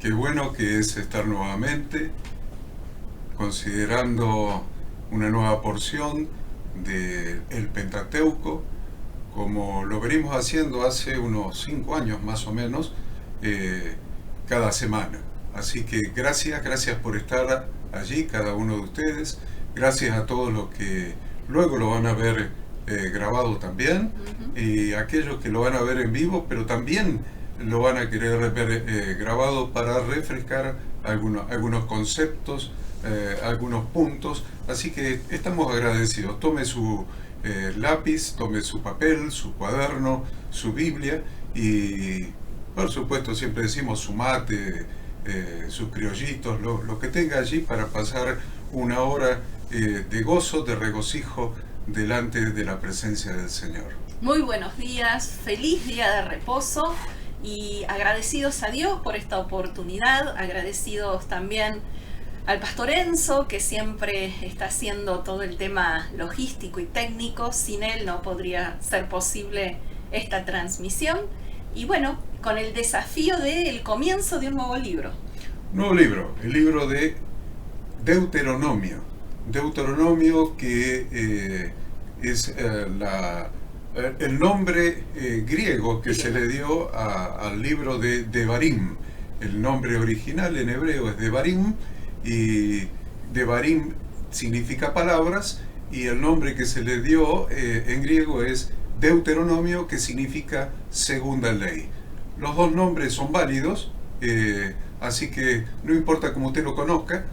Qué bueno que es estar nuevamente considerando una nueva porción del Pentateuco, como lo venimos haciendo hace unos 5 años más o menos, cada semana. Así que gracias por estar allí, cada uno de ustedes. Gracias a todos los que luego lo van a ver grabado también, y aquellos que lo van a ver en vivo, pero también lo van a querer ver grabado para refrescar algunos conceptos, algunos puntos. Así que estamos agradecidos. Tome su lápiz, tome su papel, su cuaderno, su Biblia y, por supuesto, siempre decimos su mate, sus criollitos, lo que tenga allí para pasar una hora de gozo, de regocijo delante de la presencia del Señor. Muy buenos días, feliz día de reposo y agradecidos a Dios por esta oportunidad, agradecidos también al Pastor Enzo, que siempre está haciendo todo el tema logístico y técnico. Sin él no podría ser posible esta transmisión. Y bueno, con el desafío del comienzo de un nuevo libro. Nuevo libro, el libro de Deuteronomio. Deuteronomio, que es el nombre griego que se le dio al libro de Devarim. El nombre original en hebreo es Devarim, y Devarim significa palabras, y el nombre que se le dio en griego es Deuteronomio, que significa segunda ley. Los dos nombres son válidos, así que no importa cómo usted lo conozca,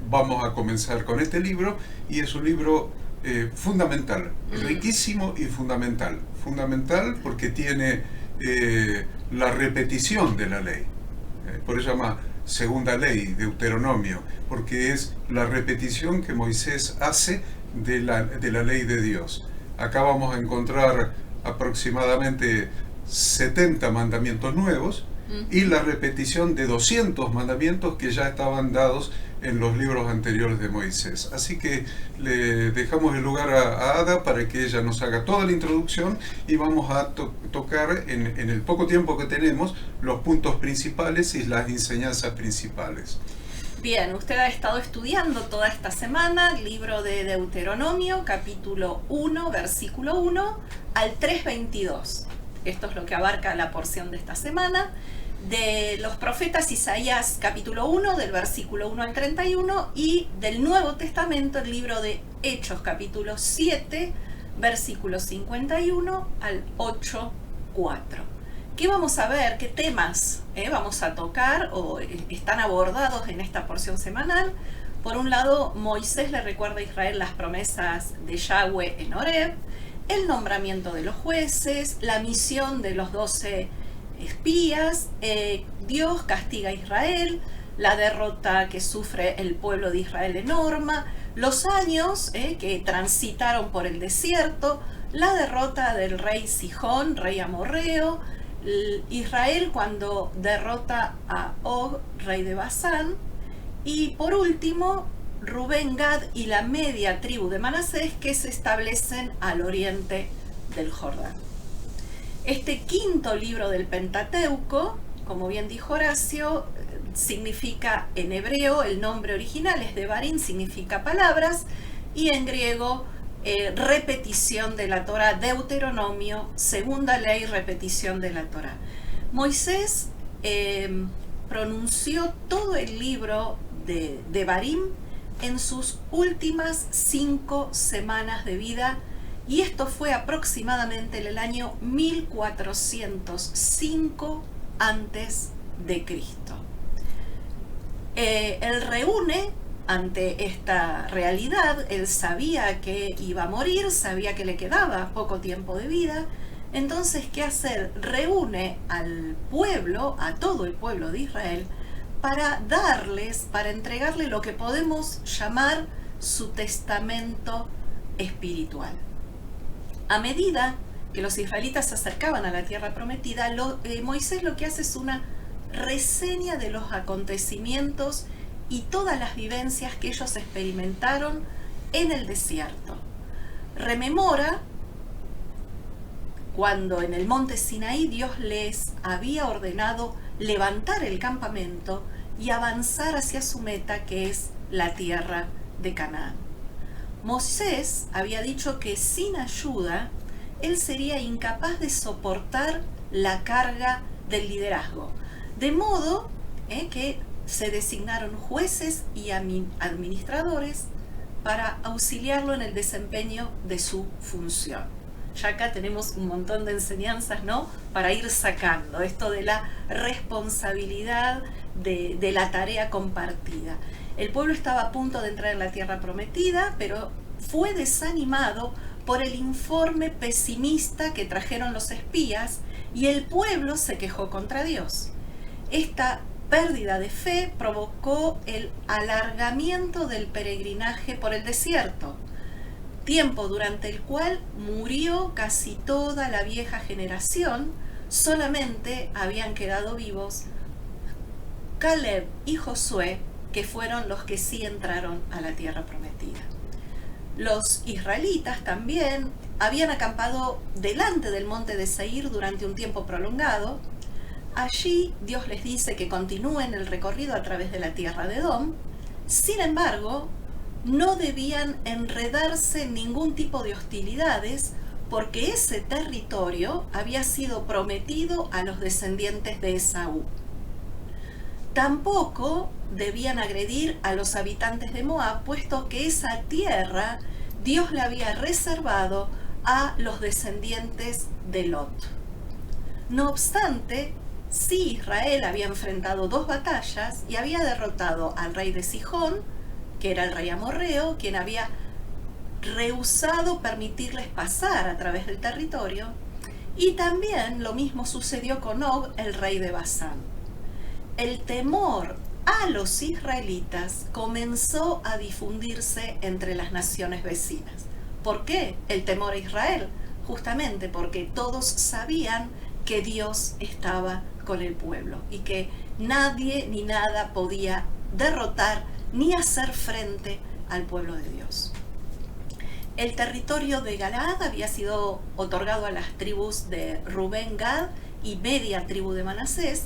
vamos a comenzar con este libro, y es un libro fundamental, riquísimo y fundamental. Fundamental porque tiene la repetición de la ley, por eso se llama segunda ley, Deuteronomio, porque es la repetición que Moisés hace de la ley de Dios. Acá vamos a encontrar aproximadamente 70 mandamientos nuevos y la repetición de 200 mandamientos que ya estaban dados en los libros anteriores de Moisés. Así que le dejamos el lugar a Ada para que ella nos haga toda la introducción, y vamos a tocar en el poco tiempo que tenemos los puntos principales y las enseñanzas principales. Bien, usted ha estado estudiando toda esta semana el libro de Deuteronomio, capítulo 1, versículo 1 al 3:22. Esto es lo que abarca la porción de esta semana. De los profetas, Isaías capítulo 1, del versículo 1 al 31, y del Nuevo Testamento, el libro de Hechos capítulo 7, versículo 51 al 8:4. ¿Qué vamos a ver? ¿Qué temas vamos a tocar o están abordados en esta porción semanal? Por un lado, Moisés le recuerda a Israel las promesas de Yahweh en Horeb, el nombramiento de los jueces, la misión de los 12 espías, Dios castiga a Israel, la derrota que sufre el pueblo de Israel en Horma, los años que transitaron por el desierto, la derrota del rey Sihón, rey amorreo, Israel cuando derrota a Og, rey de Basán, y por último Rubén, Gad y la media tribu de Manasés, que se establecen al oriente del Jordán. Este quinto libro del Pentateuco, como bien dijo Horacio, significa en hebreo, el nombre original es Devarim, significa palabras, y en griego repetición de la Torá, Deuteronomio, segunda ley, repetición de la Torá. Moisés pronunció todo el libro de Devarim en sus últimas 5 semanas de vida, y esto fue aproximadamente en el año 1405 antes de Cristo. Él reúne ante esta realidad, él sabía que iba a morir, sabía que le quedaba poco tiempo de vida. Entonces, ¿qué hacer? Reúne al pueblo, a todo el pueblo de Israel, para entregarle lo que podemos llamar su testamento espiritual. A medida que los israelitas se acercaban a la tierra prometida, Moisés lo que hace es una reseña de los acontecimientos y todas las vivencias que ellos experimentaron en el desierto. Rememora cuando en el monte Sinaí Dios les había ordenado levantar el campamento y avanzar hacia su meta, que es la tierra de Canaán. Moisés había dicho que sin ayuda él sería incapaz de soportar la carga del liderazgo, de modo que se designaron jueces y administradores para auxiliarlo en el desempeño de su función. Ya acá tenemos un montón de enseñanzas, ¿no?, para ir sacando esto de la responsabilidad de la tarea compartida. El pueblo estaba a punto de entrar en la tierra prometida, pero fue desanimado por el informe pesimista que trajeron los espías y el pueblo se quejó contra Dios. Esta pérdida de fe provocó el alargamiento del peregrinaje por el desierto, tiempo durante el cual murió casi toda la vieja generación. Solamente habían quedado vivos Caleb y Josué, que fueron los que sí entraron a la tierra prometida. Los israelitas también habían acampado delante del monte de Seir durante un tiempo prolongado. Allí Dios les dice que continúen el recorrido a través de la tierra de Edom. Sin embargo, no debían enredarse en ningún tipo de hostilidades, porque ese territorio había sido prometido a los descendientes de Esaú. Tampoco debían agredir a los habitantes de Moab, puesto que esa tierra Dios la había reservado a los descendientes de Lot. No obstante, sí, Israel había enfrentado 2 batallas y había derrotado al rey de Sihón, que era el rey amorreo, quien había rehusado permitirles pasar a través del territorio, y también lo mismo sucedió con Og, el rey de Basán. El temor a los israelitas comenzó a difundirse entre las naciones vecinas. ¿Por qué el temor a Israel? Justamente porque todos sabían que Dios estaba con el pueblo y que nadie ni nada podía derrotar ni hacer frente al pueblo de Dios. El territorio de Galaad había sido otorgado a las tribus de Rubén, Gad y media tribu de Manasés,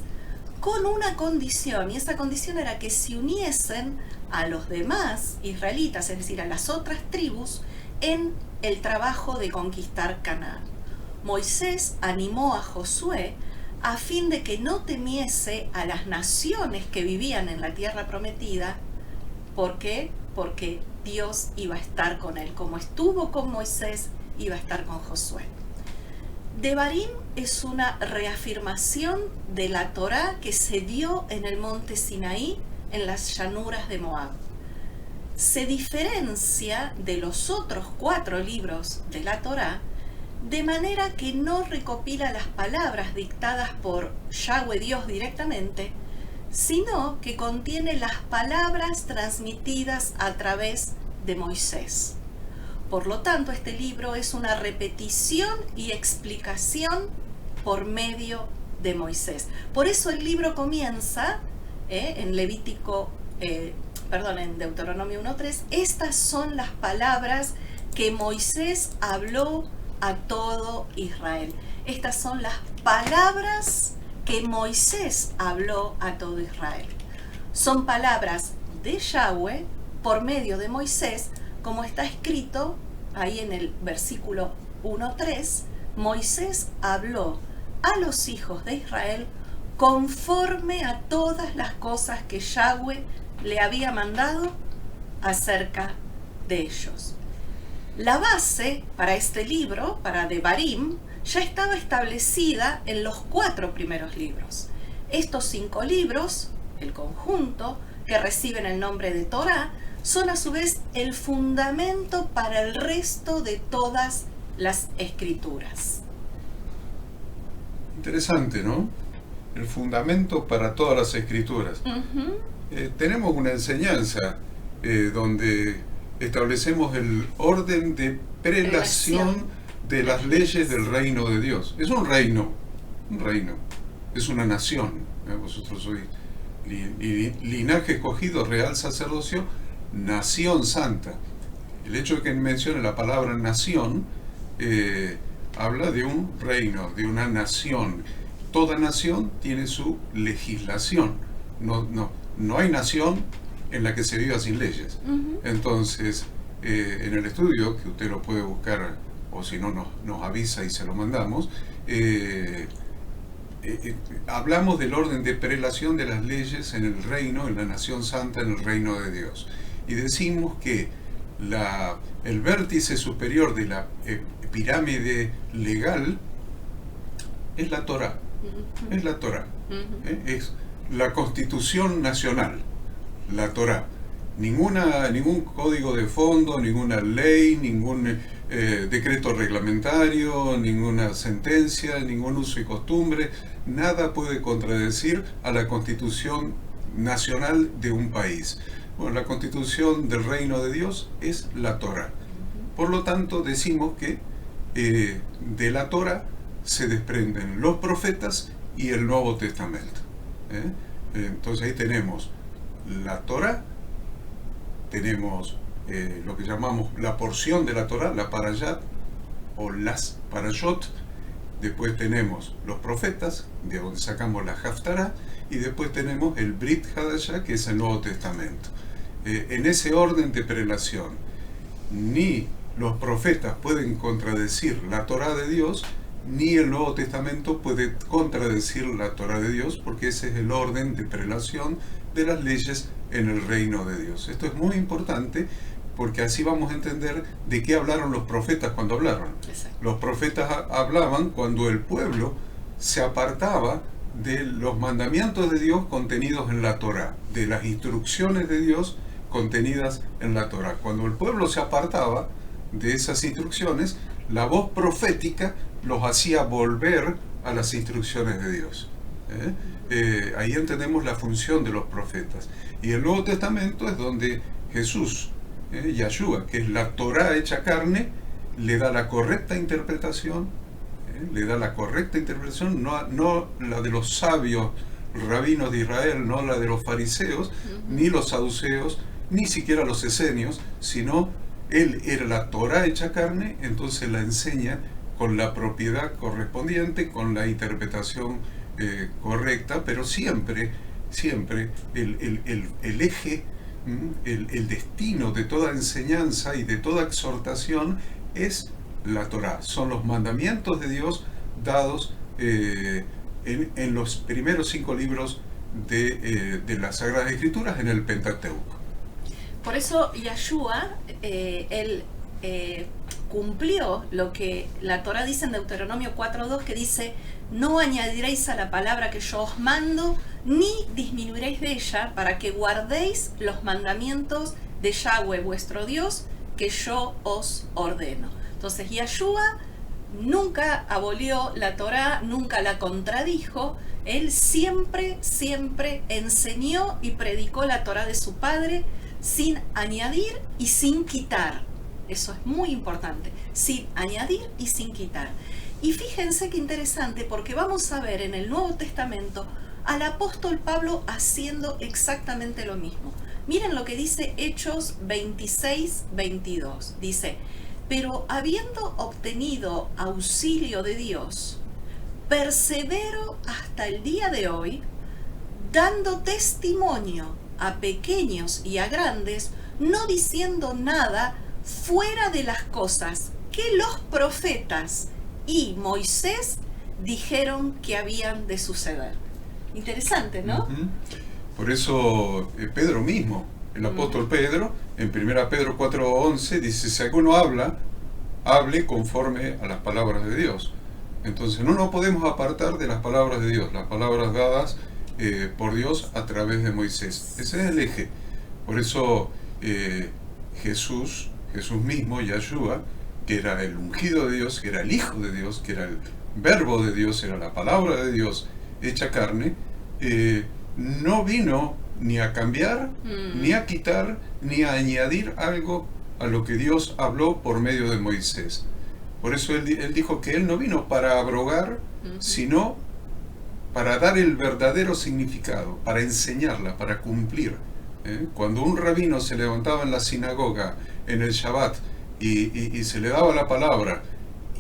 con una condición, y esa condición era que se uniesen a los demás israelitas, es decir, a las otras tribus, en el trabajo de conquistar Canaán. Moisés animó a Josué a fin de que no temiese a las naciones que vivían en la tierra prometida. ¿Por qué? Porque Dios iba a estar con él, como estuvo con Moisés, iba a estar con Josué. Devarim es una reafirmación de la Torá que se dio en el monte Sinaí, en las llanuras de Moab. Se diferencia de los otros 4 libros de la Torá, de manera que no recopila las palabras dictadas por Yahweh Dios directamente, sino que contiene las palabras transmitidas a través de Moisés. Por lo tanto, este libro es una repetición y explicación por medio de Moisés. Por eso el libro comienza en Deuteronomio 1:3. Estas son las palabras que Moisés habló a todo Israel. Estas son las palabras que Moisés habló a todo Israel. Son palabras de Yahweh por medio de Moisés, como está escrito ahí en el versículo 1:3. Moisés habló a los hijos de Israel conforme a todas las cosas que Yahweh le había mandado acerca de ellos. La base para este libro, para Devarim, ya estaba establecida en los 4 primeros libros. Estos 5 libros, el conjunto, que reciben el nombre de Torá, son a su vez el fundamento para el resto de todas las escrituras. Interesante, ¿no? El fundamento para todas las escrituras. Tenemos una enseñanza donde establecemos el orden de prelación de las leyes del reino de Dios. Es un reino, es una nación. Vosotros sois linaje escogido, real sacerdocio, nación santa. El hecho de que mencione la palabra nación habla de un reino, de una nación. Toda nación tiene su legislación. No hay nación en la que se viva sin leyes. Entonces, en el estudio, que usted lo puede buscar, o si no nos avisa y se lo mandamos, hablamos del orden de prelación de las leyes en el reino, en la nación santa, en el reino de Dios. Y decimos que el vértice superior de la pirámide legal es la Torá. Es la Torá. Es la Constitución Nacional, la Torá. Ningún código de fondo, ninguna ley, ningún decreto reglamentario, ninguna sentencia, ningún uso y costumbre, nada puede contradecir a la Constitución Nacional de un país. Bueno, la Constitución del Reino de Dios es la Torá. Por lo tanto, decimos que de la Torá se desprenden los profetas y el Nuevo Testamento. Entonces ahí tenemos la Torá, tenemos lo que llamamos la porción de la Torá, la parayat o las parayot. Después tenemos los profetas, de donde sacamos la Haftará, y después tenemos el Brit Hadashah, que es el Nuevo Testamento. En ese orden de prelación, ni los profetas pueden contradecir la Torá de Dios, ni el Nuevo Testamento puede contradecir la Torá de Dios, porque ese es el orden de prelación de las leyes en el reino de Dios. Esto es muy importante, porque así vamos a entender de qué hablaron los profetas cuando hablaron. Exacto. Los profetas hablaban cuando el pueblo se apartaba de los mandamientos de Dios contenidos en la Torá, de las instrucciones de Dios contenidas en la Torá. Cuando el pueblo se apartaba de esas instrucciones, la voz profética los hacía volver a las instrucciones de Dios. Ahí entendemos la función de los profetas. Y el Nuevo Testamento es donde Jesús, Yahshua, que es la Torá hecha carne, le da la correcta interpretación, no la de los sabios rabinos de Israel, no la de los fariseos, ni los saduceos, ni siquiera los esenios, sino él era la Torá hecha carne, entonces la enseña con la propiedad correspondiente, con la interpretación correcta, pero siempre el eje, el destino de toda enseñanza y de toda exhortación es la Torá. Son los mandamientos de Dios dados en los primeros 5 libros de las Sagradas Escrituras, en el Pentateuco. Por eso Yahshua, él cumplió lo que la Torá dice en Deuteronomio 4.2, que dice: no añadiréis a la palabra que yo os mando, ni disminuiréis de ella, para que guardéis los mandamientos de Yahweh vuestro Dios, que yo os ordeno. Entonces Yahshua nunca abolió la Torá, nunca la contradijo. Él siempre enseñó y predicó la Torá de su padre, sin añadir y sin quitar. Eso es muy importante, sin añadir y sin quitar. Y fíjense qué interesante, porque vamos a ver en el Nuevo Testamento al apóstol Pablo haciendo exactamente lo mismo. Miren lo que dice Hechos 26:22. Dice: pero habiendo obtenido auxilio de Dios, persevero hasta el día de hoy, dando testimonio a pequeños y a grandes, no diciendo nada fuera de las cosas que los profetas y Moisés dijeron que habían de suceder. Interesante, ¿no? Por eso Pedro mismo, el apóstol Pedro, en 1 Pedro 4:11, dice: si alguno hable conforme a las palabras de Dios. Entonces no nos podemos apartar de las palabras de Dios, las palabras dadas por Dios a través de Moisés. Ese es el eje. Por eso Jesús mismo, Yahshua, que era el ungido de Dios, que era el Hijo de Dios, que era el Verbo de Dios, era la palabra de Dios hecha carne, no vino ni a cambiar, ni a quitar, ni a añadir algo a lo que Dios habló por medio de Moisés. Por eso él dijo que él no vino para abrogar, sino para dar el verdadero significado, para enseñarla, para cumplir. Cuando un rabino se levantaba en la sinagoga en el Shabbat y se le daba la palabra,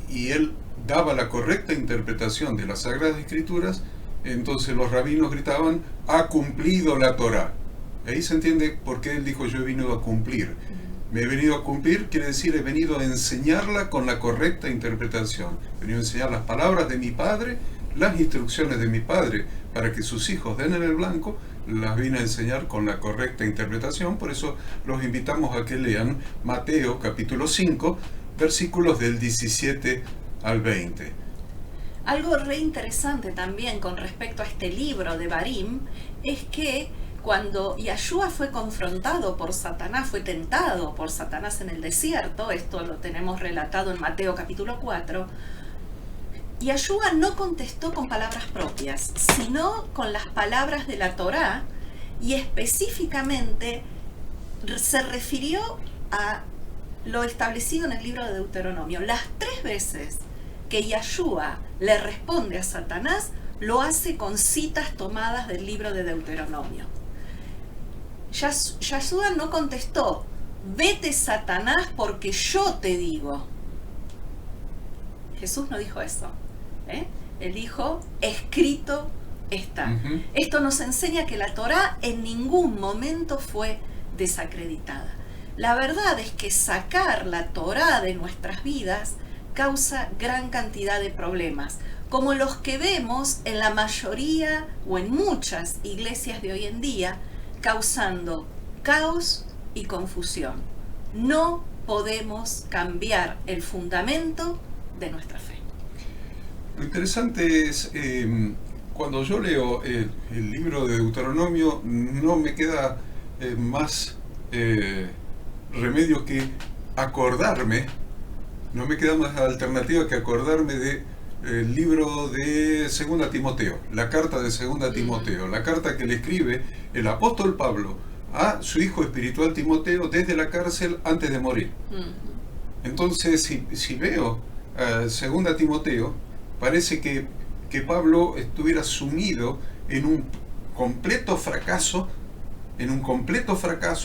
y él daba la correcta interpretación de las Sagradas Escrituras, entonces los rabinos gritaban: ha cumplido la Torá. Ahí se entiende por qué él dijo: yo he venido a cumplir. Me he venido a cumplir, quiere decir, he venido a enseñarla con la correcta interpretación. He venido a enseñar las palabras de mi Padre, las instrucciones de mi Padre, para que sus hijos den en el blanco. Las vine a enseñar con la correcta interpretación. Por eso los invitamos a que lean Mateo capítulo 5, versículos del 17 al 20. Algo re interesante también con respecto a este libro de Barim es que cuando Yahshua fue confrontado por Satanás, fue tentado por Satanás en el desierto, esto lo tenemos relatado en Mateo capítulo 4, Yahshua no contestó con palabras propias, sino con las palabras de la Torá, y específicamente se refirió a lo establecido en el libro de Deuteronomio. Las 3 veces que Yahshua le responde a Satanás, lo hace con citas tomadas del libro de Deuteronomio. Yahshua no contestó: vete, Satanás, porque yo te digo. Jesús no dijo eso. Él dijo: escrito está. Esto nos enseña que la Torá en ningún momento fue desacreditada. La verdad es que sacar la Torá de nuestras vidas causa gran cantidad de problemas, como los que vemos en la mayoría o en muchas iglesias de hoy en día, causando caos y confusión. No podemos cambiar el fundamento de nuestra fe. Lo interesante es, cuando yo leo el libro de Deuteronomio, no me queda más remedio que acordarme, no me queda más alternativa que acordarme del libro de 2 Timoteo, la carta de 2 Timoteo, la carta que le escribe el apóstol Pablo a su hijo espiritual Timoteo desde la cárcel antes de morir. Entonces, si veo 2 Timoteo, parece que Pablo estuviera sumido en un completo fracaso,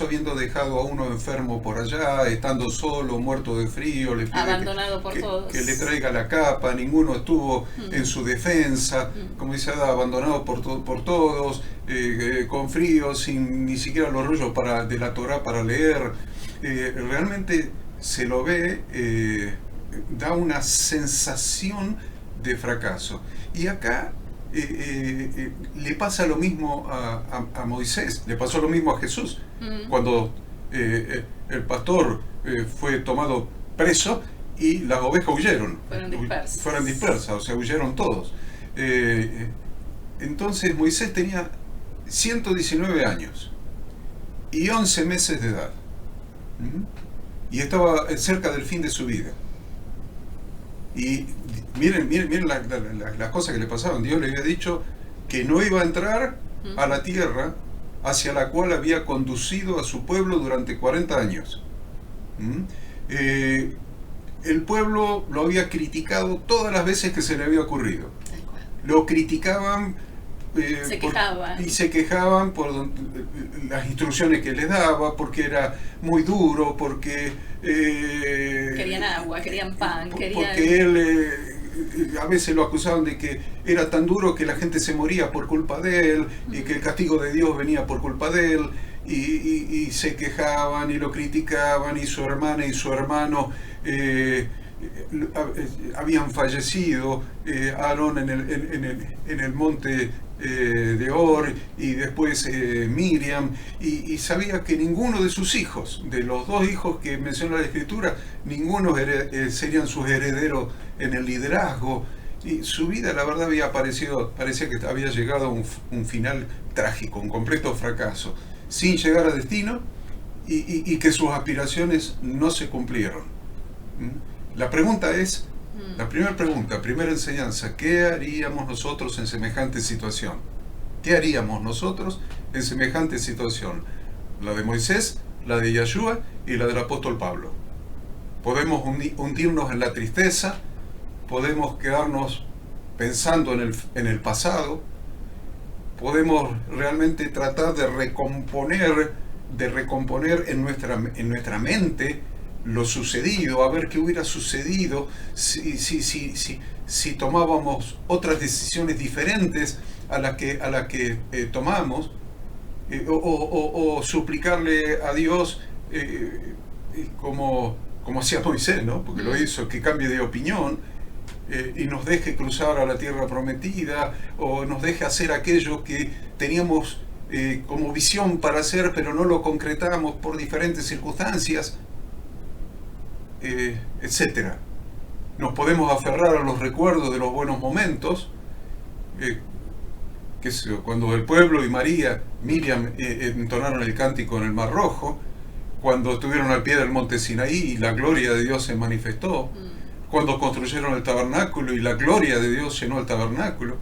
habiendo dejado a uno enfermo por allá, estando solo, muerto de frío, le pide abandonado por todos, que le traiga la capa, ninguno estuvo en su defensa, como dice Ada, abandonado por todos, con frío, sin ni siquiera los rollos de la Torá para leer. Realmente se lo ve, da una sensación de fracaso. Y acá le pasa lo mismo a Moisés, le pasó lo mismo a Jesús. Cuando el pastor fue tomado preso y las ovejas huyeron. Fueron dispersas, o sea, huyeron todos. Entonces Moisés tenía 119 años y 11 meses de edad. Y estaba cerca del fin de su vida. Y miren las cosas que le pasaban. Dios le había dicho que no iba a entrar a la tierra hacia la cual había conducido a su pueblo durante 40 años. El pueblo lo había criticado todas las veces que se le había ocurrido. Lo criticaban se quejaban por las instrucciones que les daba, porque era muy duro, porque querían agua, querían pan, porque él a veces lo acusaban de que era tan duro que la gente se moría por culpa de él, y que el castigo de Dios venía por culpa de él, y se quejaban y lo criticaban, y su hermana y su hermano habían fallecido, Aarón en el monte de Or, y después Miriam, y sabía que ninguno de sus hijos, de los 2 hijos que menciona la Escritura, ninguno serían sus herederos en el liderazgo, y su vida, la verdad, parecía que había llegado a un final trágico, un completo fracaso, sin llegar a destino, y que sus aspiraciones no se cumplieron. La pregunta es, la primera enseñanza: ¿qué haríamos nosotros en semejante situación? ¿Qué haríamos nosotros en semejante situación? La de Moisés, la de Yahshua y la del apóstol Pablo. Podemos hundirnos en la tristeza, podemos quedarnos pensando en el pasado, podemos realmente tratar de recomponer en nuestra mente lo sucedido, a ver qué hubiera sucedido si tomábamos otras decisiones diferentes a las que tomamos, o suplicarle a Dios como hacía Moisés, ¿no? Porque lo hizo, que cambie de opinión y nos deje cruzar a la tierra prometida, o nos deje hacer aquello que teníamos como visión para hacer, pero no lo concretamos por diferentes circunstancias, etcétera. Nos podemos aferrar a los recuerdos de los buenos momentos, cuando el pueblo y Miriam entonaron el cántico en el Mar Rojo, cuando estuvieron al pie del monte Sinaí y la gloria de Dios se manifestó, cuando construyeron el tabernáculo y la gloria de Dios llenó el tabernáculo.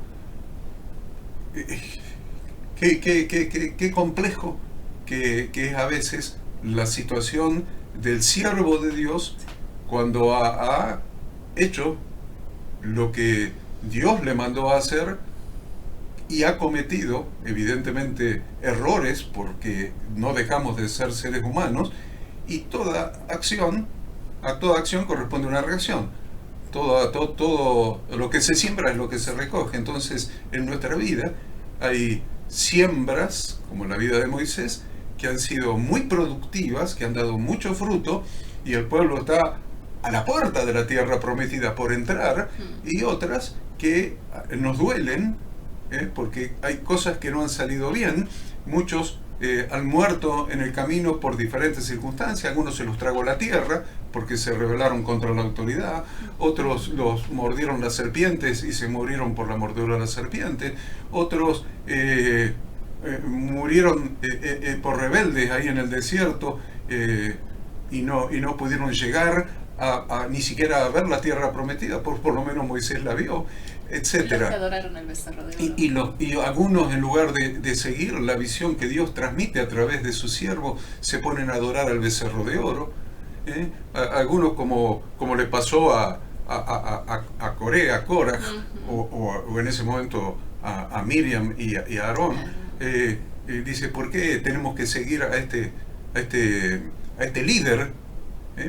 Qué complejo que es a veces la situación del siervo de Dios cuando ha hecho lo que Dios le mandó a hacer y ha cometido, evidentemente, errores, porque no dejamos de ser seres humanos, y a toda acción corresponde una reacción. Todo lo que se siembra es lo que se recoge. Entonces, en nuestra vida hay siembras, como en la vida de Moisés, que han sido muy productivas, que han dado mucho fruto, y el pueblo está a la puerta de la tierra prometida por entrar, y otras que nos duelen, porque hay cosas que no han salido bien. Muchos han muerto en el camino por diferentes circunstancias. Algunos se los tragó la tierra porque se rebelaron contra la autoridad, otros los mordieron las serpientes y se murieron por la mordedura de la serpiente, otros murieron por rebeldes ahí en el desierto, y no pudieron llegar ni siquiera a ver la tierra prometida, por lo menos Moisés la vio, etcétera. Los que adoraron el becerro de oro. Y algunos, en lugar de seguir la visión que Dios transmite a través de su siervo, se ponen a adorar al becerro de oro. Algunos, como le pasó a Korah, o en ese momento a Miriam y a Aarón, dice, ¿por qué tenemos que seguir a este líder?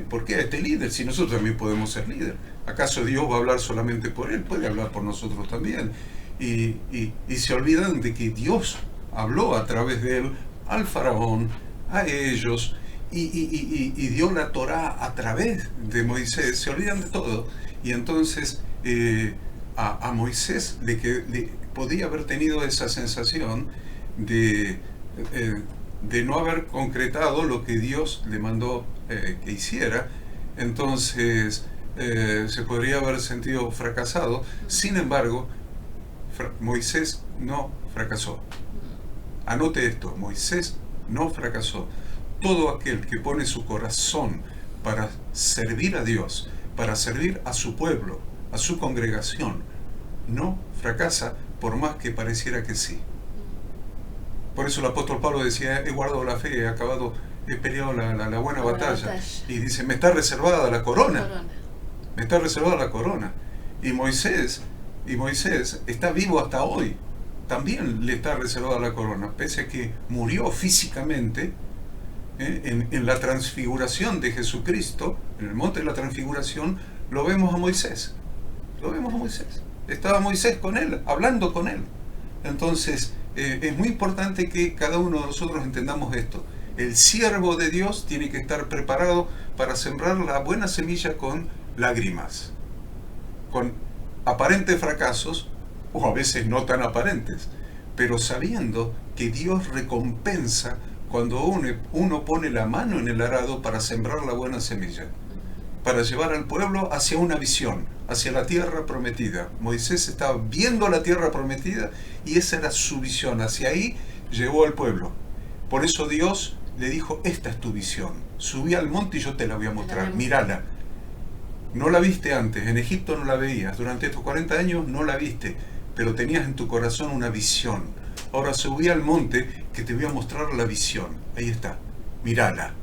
¿Por qué a este líder si nosotros también podemos ser líder? ¿Acaso Dios va a hablar solamente por él? Puede hablar por nosotros también. Y se olvidan de que Dios habló a través de él al faraón, a ellos, y dio la Torá a través de Moisés. Se olvidan de todo. Y entonces a Moisés podía haber tenido esa sensación de no haber concretado lo que Dios le mandó que hiciera. Entonces se podría haber sentido fracasado. Sin embargo, Moisés no fracasó. Anote esto: Moisés no fracasó. Todo aquel que pone su corazón para servir a Dios, para servir a su pueblo, a su congregación, no fracasa, por más que pareciera que sí. Por eso el apóstol Pablo decía, he guardado la fe, he peleado la buena batalla. Y dice, me está reservada la corona. Me está reservada la corona. Y Moisés está vivo hasta hoy. También le está reservada la corona, pese a que murió físicamente en la transfiguración de Jesucristo, en el monte de la transfiguración. Lo vemos a Moisés. Estaba Moisés con él, hablando con él. Entonces, es muy importante que cada uno de nosotros entendamos esto. El siervo de Dios tiene que estar preparado para sembrar la buena semilla con lágrimas, con aparentes fracasos, o a veces no tan aparentes, pero sabiendo que Dios recompensa cuando uno pone la mano en el arado para sembrar la buena semilla, para llevar al pueblo hacia una visión, hacia la tierra prometida. Moisés estaba viendo la tierra prometida y esa era su visión. Hacia ahí llevó al pueblo. Por eso Dios le dijo, esta es tu visión. Subí al monte y yo te la voy a mostrar. Mírala. No la viste antes, en Egipto no la veías. Durante estos 40 años no la viste, pero tenías en tu corazón una visión. Ahora subí al monte que te voy a mostrar la visión. Ahí está. Mírala.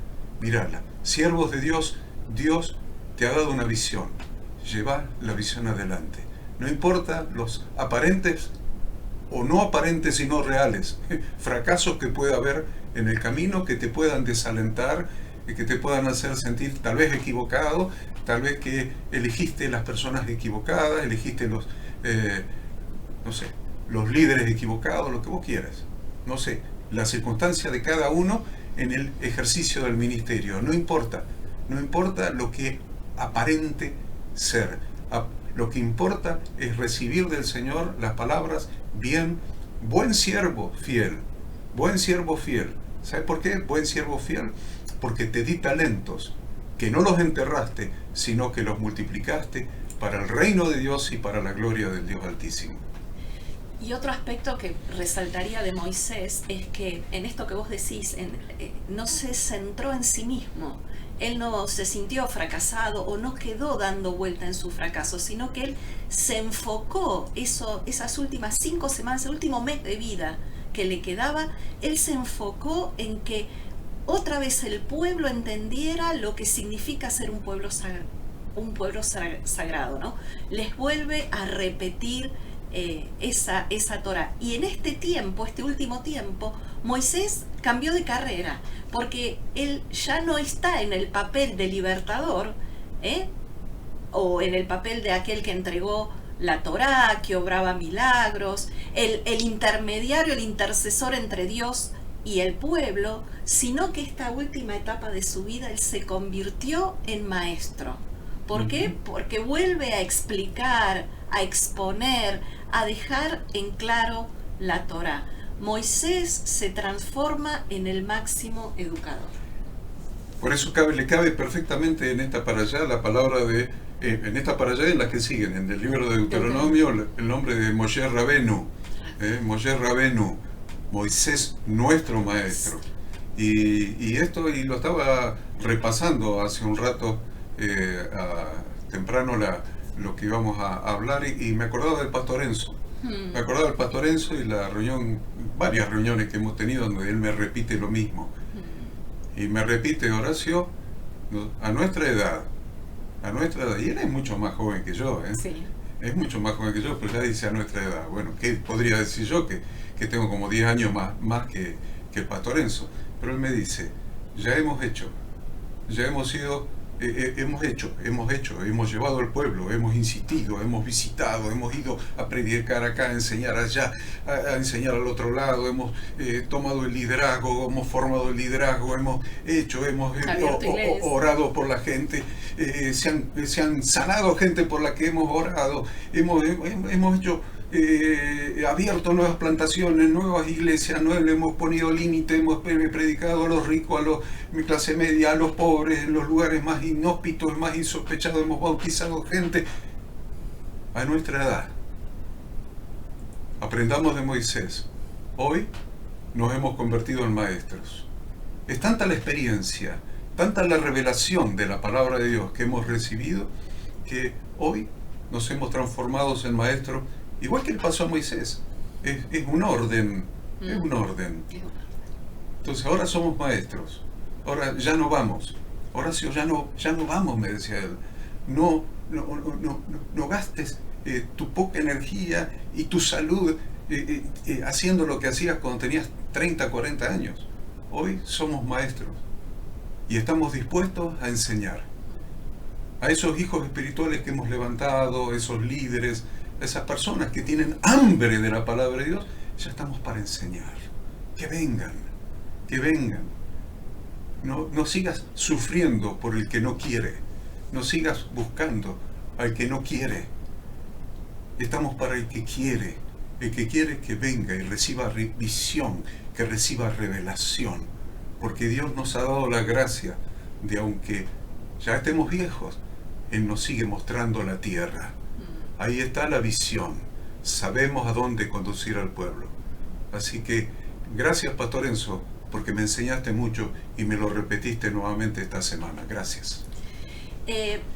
Siervos de Dios, Dios te ha dado una visión. Lleva la visión adelante. No importa los aparentes o no aparentes, sino reales fracasos que pueda haber en el camino, que te puedan desalentar, que te puedan hacer sentir tal vez equivocado, tal vez que elegiste las personas equivocadas, elegiste los, no sé, los líderes equivocados, lo que vos quieras. No sé, la circunstancia de cada uno en el ejercicio del ministerio. No importa lo que aparente ser. Lo que importa es recibir del Señor las palabras: bien, buen siervo fiel, buen siervo fiel. ¿Sabes por qué? Buen siervo fiel, porque te di talentos, que no los enterraste, sino que los multiplicaste para el reino de Dios y para la gloria del Dios Altísimo. Y otro aspecto que resaltaría de Moisés es que en esto que vos decís, no se centró en sí mismo. Él no se sintió fracasado o no quedó dando vuelta en su fracaso, sino que él se enfocó, esas últimas 5 semanas, el último mes de vida que le quedaba, él se enfocó en que otra vez el pueblo entendiera lo que significa ser un pueblo sagrado, ¿no? Les vuelve a repetir esa Torá. Y en este tiempo, este último tiempo, Moisés cambió de carrera, porque él ya no está en el papel de libertador, o en el papel de aquel que entregó la Torá, que obraba milagros, el intermediario, el intercesor entre Dios y el pueblo, sino que esta última etapa de su vida él se convirtió en maestro. ¿Por qué? Porque vuelve a explicar, a exponer, a dejar en claro la Torá. Moisés se transforma en el máximo educador. Por eso le cabe perfectamente en esta parashá la palabra en esta parashá y en las que siguen, en el libro de Deuteronomio, el nombre de Moshe Rabenu, Moshe Rabenu, Moisés nuestro maestro. Y esto, y lo estaba repasando hace un rato, temprano lo que íbamos a hablar, y me acordaba del pastor Enzo. Me acordaba del pastor Enzo y la reunión, varias reuniones que hemos tenido donde él me repite lo mismo. Y me repite: Horacio, a nuestra edad, y él es mucho más joven que yo, Sí. Es mucho más joven que yo, pero ya dice a nuestra edad. Bueno, ¿qué podría decir yo? Que tengo como 10 años más que el pastor Enzo. Pero él me dice: ya hemos hecho, ya hemos ido, hemos llevado al pueblo, hemos insistido, hemos visitado, hemos ido a predicar acá, a enseñar allá, a enseñar al otro lado, hemos tomado el liderazgo, hemos formado el liderazgo, hemos orado por la gente, se han sanado gente por la que hemos orado, hemos hecho, abierto nuevas plantaciones, nuevas iglesias, no le hemos ponido límite, hemos predicado a los ricos, a la clase media, a los pobres, en los lugares más inhóspitos, más insospechados, hemos bautizado gente. A nuestra edad, aprendamos de Moisés. Hoy nos hemos convertido en maestros. Es tanta la experiencia, tanta la revelación de la palabra de Dios que hemos recibido, que hoy nos hemos transformado en maestros. Igual que le pasó a Moisés, es un orden, es un orden. Entonces ahora somos maestros, ahora ya no vamos. Horacio, ya no vamos, me decía él. No gastes tu poca energía y tu salud haciendo lo que hacías cuando tenías 30, 40 años. Hoy somos maestros y estamos dispuestos a enseñar. A esos hijos espirituales que hemos levantado, esos líderes, esas personas que tienen hambre de la palabra de Dios, ya estamos para enseñar. Que vengan. No sigas sufriendo por el que no quiere. No sigas buscando al que no quiere. Estamos para el que quiere. El que quiere que venga y reciba visión, que reciba revelación. Porque Dios nos ha dado la gracia de, aunque ya estemos viejos, Él nos sigue mostrando la tierra. Ahí está la visión. Sabemos a dónde conducir al pueblo. Así que gracias, Pastor Enzo, porque me enseñaste mucho y me lo repetiste nuevamente esta semana. Gracias.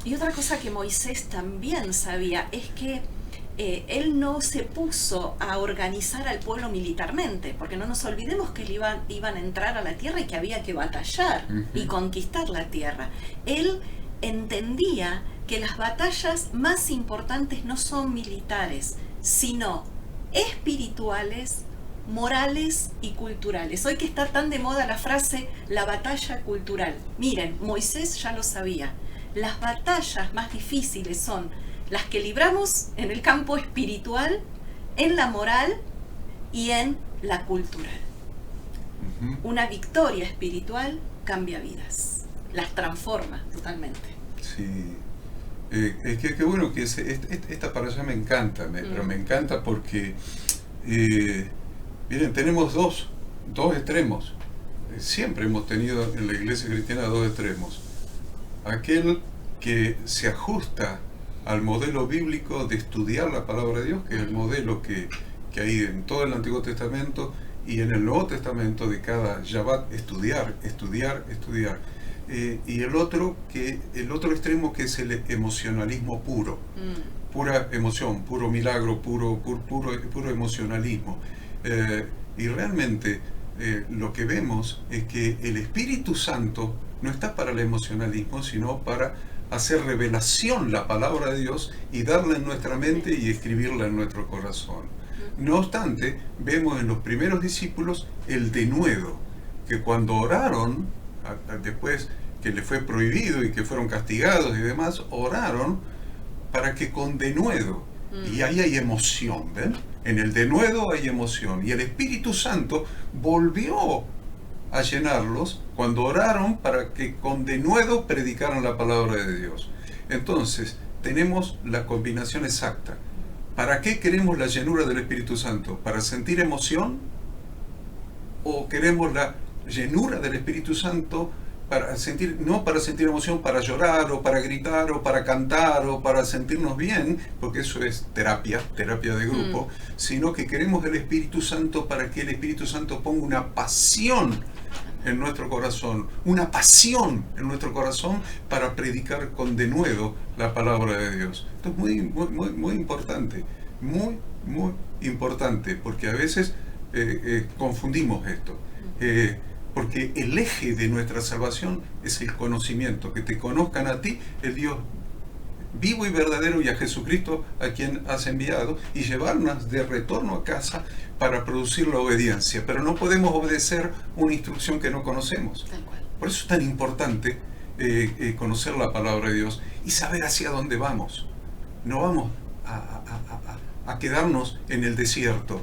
Y otra cosa que Moisés también sabía es que él no se puso a organizar al pueblo militarmente, porque no nos olvidemos que iban a entrar a la tierra y que había que batallar y conquistar la tierra. Él entendía que las batallas más importantes no son militares, sino espirituales, morales y culturales. Hoy que está tan de moda la frase la batalla cultural. Miren, Moisés ya lo sabía. Las batallas más difíciles son las que libramos en el campo espiritual, en la moral y en la cultural. Una victoria espiritual cambia vidas, las transforma totalmente. Sí. Es que qué bueno que esta parasha me encanta, pero me encanta porque, miren, tenemos dos extremos. Siempre hemos tenido en la iglesia cristiana dos extremos. Aquel que se ajusta al modelo bíblico de estudiar la palabra de Dios, que es el modelo que hay en todo el Antiguo Testamento y en el Nuevo Testamento de cada Shabbat, estudiar. Y el otro extremo que es el emocionalismo puro, pura emoción, puro milagro, puro emocionalismo. Y realmente lo que vemos es que el Espíritu Santo no está para el emocionalismo, sino para hacer revelación la palabra de Dios y darla en nuestra mente y escribirla en nuestro corazón. No obstante, vemos en los primeros discípulos el denuedo, que cuando oraron, después que les fue prohibido y que fueron castigados y demás, oraron para que con denuedo, y ahí hay emoción, ¿ven? En el denuedo hay emoción, y el Espíritu Santo volvió a llenarlos cuando oraron para que con denuedo predicaran la palabra de Dios. Entonces, tenemos la combinación exacta. ¿Para qué queremos la llenura del Espíritu Santo? ¿Para sentir emoción? ¿O queremos la llenura del Espíritu Santo no para sentir emoción, para llorar o para gritar o para cantar o para sentirnos bien, porque eso es terapia de grupo, sino que queremos el Espíritu Santo para que el Espíritu Santo ponga una pasión en nuestro corazón, para predicar con denuedo la palabra de Dios? Esto es muy importante, muy importante, porque a veces confundimos esto. Porque el eje de nuestra salvación es el conocimiento, que te conozcan a ti, el Dios vivo y verdadero, y a Jesucristo a quien has enviado, y llevarnos de retorno a casa para producir la obediencia. Pero no podemos obedecer una instrucción que no conocemos. Por eso es tan importante conocer la palabra de Dios y saber hacia dónde vamos. No vamos a quedarnos en el desierto,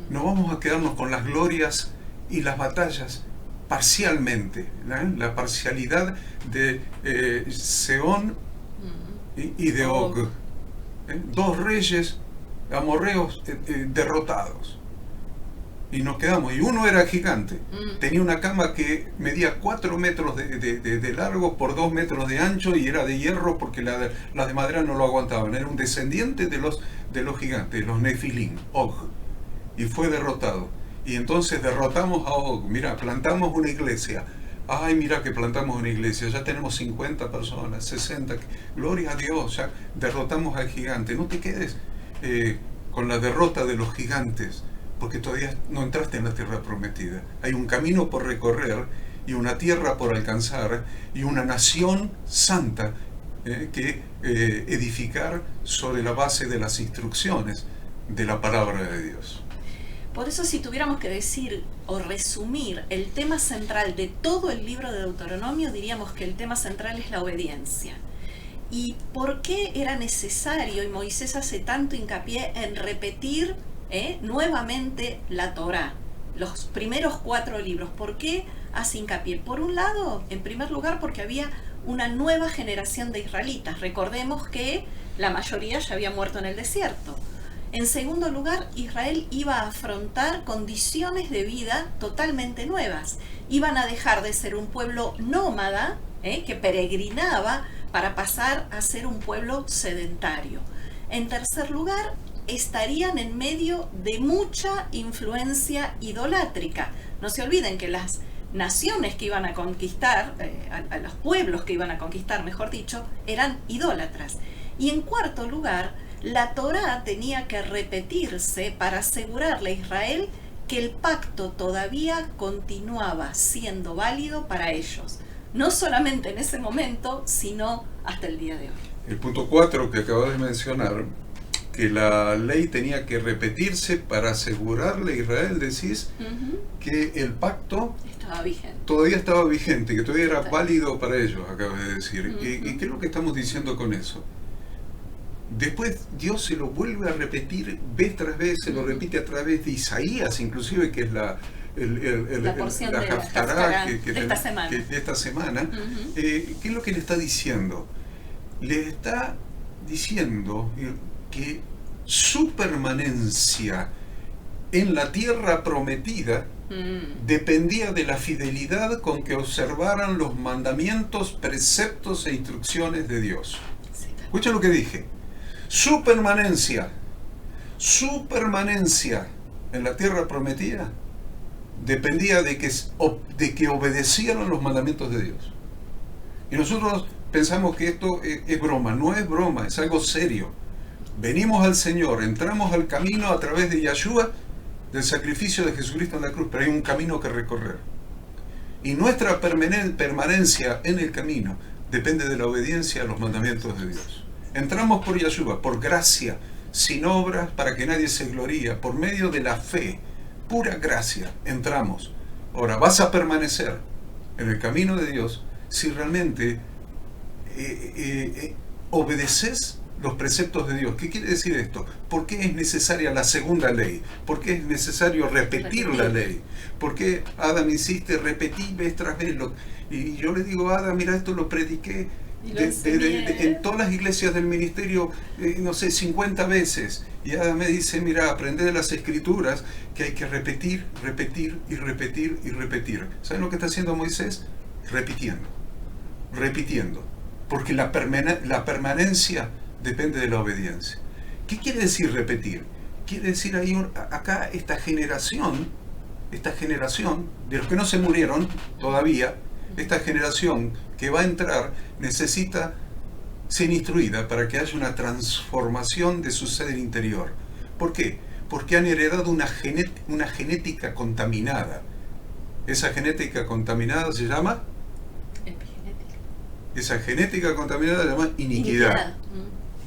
no vamos a quedarnos con las glorias y las batallas parcialmente, ¿no? La parcialidad de Sehón y de Og, dos reyes amorreos derrotados, y nos quedamos. Y uno era gigante, tenía una cama que medía 4 metros de largo por 2 metros de ancho, y era de hierro porque las de madera no lo aguantaban. Era un descendiente de los gigantes, los Nefilim, Og, y fue derrotado. Y entonces derrotamos a Og. Mira, plantamos una iglesia. Ay, mira que plantamos una iglesia. Ya tenemos 50 personas, 60. Gloria a Dios, ya derrotamos al gigante. No te quedes con la derrota de los gigantes, porque todavía no entraste en la tierra prometida. Hay un camino por recorrer y una tierra por alcanzar y una nación santa que edificar sobre la base de las instrucciones de la palabra de Dios. Por eso, si tuviéramos que decir o resumir el tema central de todo el libro de Deuteronomio, diríamos que el tema central es la obediencia. ¿Y por qué era necesario, y Moisés hace tanto hincapié en repetir nuevamente la Torá, los primeros 4 libros? ¿Por qué hace hincapié? Por un lado, en primer lugar, porque había una nueva generación de israelitas. Recordemos que la mayoría ya había muerto en el desierto. En segundo lugar, Israel iba a afrontar condiciones de vida totalmente nuevas. Iban a dejar de ser un pueblo nómada, que peregrinaba, para pasar a ser un pueblo sedentario. En tercer lugar, estarían en medio de mucha influencia idolátrica. No se olviden que las naciones que iban a conquistar, a los pueblos que iban a conquistar, mejor dicho, eran idólatras. Y en cuarto lugar, la Torá tenía que repetirse para asegurarle a Israel que el pacto todavía continuaba siendo válido para ellos. No solamente en ese momento, sino hasta el día de hoy. El punto 4 que acabas de mencionar que la ley tenía que repetirse para asegurarle a Israel, decís, que el pacto estaba vigente. Todavía estaba vigente, que todavía era válido para ellos, acabas de decir. ¿Y qué es lo que estamos diciendo con eso? Después Dios se lo vuelve a repetir vez tras vez, se lo repite a través de Isaías, inclusive, que es la porción de Haftará de esta semana. ¿Qué es lo que le está diciendo? Le está diciendo que su permanencia en la tierra prometida dependía de la fidelidad con que observaran los mandamientos, preceptos e instrucciones de Dios. Escucha lo que dije. Su permanencia en la tierra prometida dependía de que obedecieran los mandamientos de Dios. Y nosotros pensamos que esto es broma. No es broma, es algo serio. Venimos al Señor, entramos al camino a través de Yahshua, del sacrificio de Jesucristo en la cruz, pero hay un camino que recorrer. Y nuestra permanencia en el camino depende de la obediencia a los mandamientos de Dios. Entramos por Yahshua, por gracia, sin obras, para que nadie se gloríe, por medio de la fe, pura gracia, entramos. Ahora, vas a permanecer en el camino de Dios si realmente obedeces los preceptos de Dios. ¿Qué quiere decir esto? ¿Por qué es necesaria la segunda ley? ¿Por qué es necesario repetir la ley? ¿Por qué Adam insiste, repetí vez tras vez? Y yo le digo a Adam, mira, esto lo prediqué en todas las iglesias del ministerio, no sé, 50 veces. Y Adam me dice, mira, aprende de las escrituras que hay que repetir, repetir y repetir y repetir. ¿Saben lo que está haciendo Moisés? Repitiendo. Porque la permanencia depende de la obediencia. ¿Qué quiere decir repetir? Quiere decir acá esta generación de los que no se murieron todavía, esta generación que va a entrar necesita ser instruida para que haya una transformación de su ser interior. ¿Por qué? Porque han heredado una genética contaminada. Esa genética contaminada se llama... Esa genética contaminada se llama iniquidad.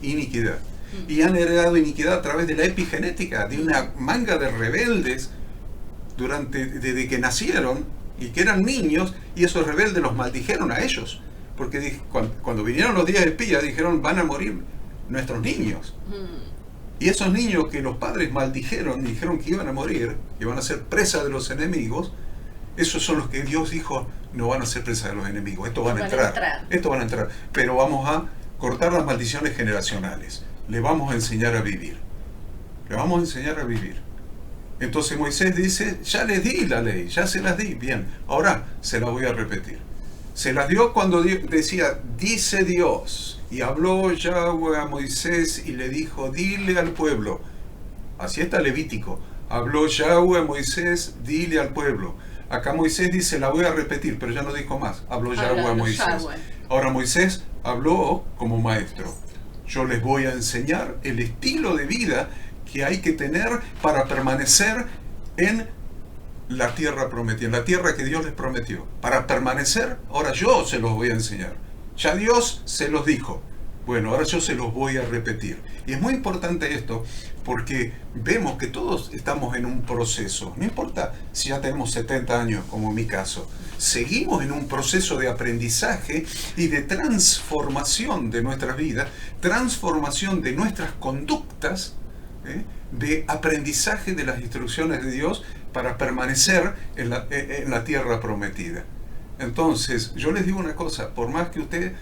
Iniquidad. Y han heredado iniquidad a través de la epigenética, de una manga de rebeldes desde que nacieron y que eran niños, y esos rebeldes los maldijeron a ellos. Porque cuando vinieron los días espías, dijeron, van a morir nuestros niños. Y esos niños que los padres maldijeron, dijeron que iban a morir, que iban a ser presa de los enemigos, esos son los que Dios dijo, no van a ser presa de los enemigos, estos van a entrar. Pero vamos a cortar las maldiciones generacionales. Le vamos a enseñar a vivir. Entonces Moisés dice, ya les di la ley, ya se las di, bien, ahora se la voy a repetir. Se las dio cuando decía, dice Dios, y habló Yahweh a Moisés y le dijo, dile al pueblo. Así está Levítico. Habló Yahweh a Moisés, dile al pueblo. Acá Moisés dice, la voy a repetir, pero ya no dijo más. Habló Yahweh a Moisés. Ahora Moisés habló como maestro. Yo les voy a enseñar el estilo de vida que hay que tener para permanecer en la tierra prometida, en la tierra que Dios les prometió. Para permanecer, ahora yo se los voy a enseñar. Ya Dios se los dijo. Bueno, ahora yo se los voy a repetir. Y es muy importante esto porque vemos que todos estamos en un proceso. No importa si ya tenemos 70 años, como en mi caso. Seguimos en un proceso de aprendizaje y de transformación de nuestras vidas, transformación de nuestras conductas, de aprendizaje de las instrucciones de Dios para permanecer en la tierra prometida. Entonces, yo les digo una cosa, por más que usted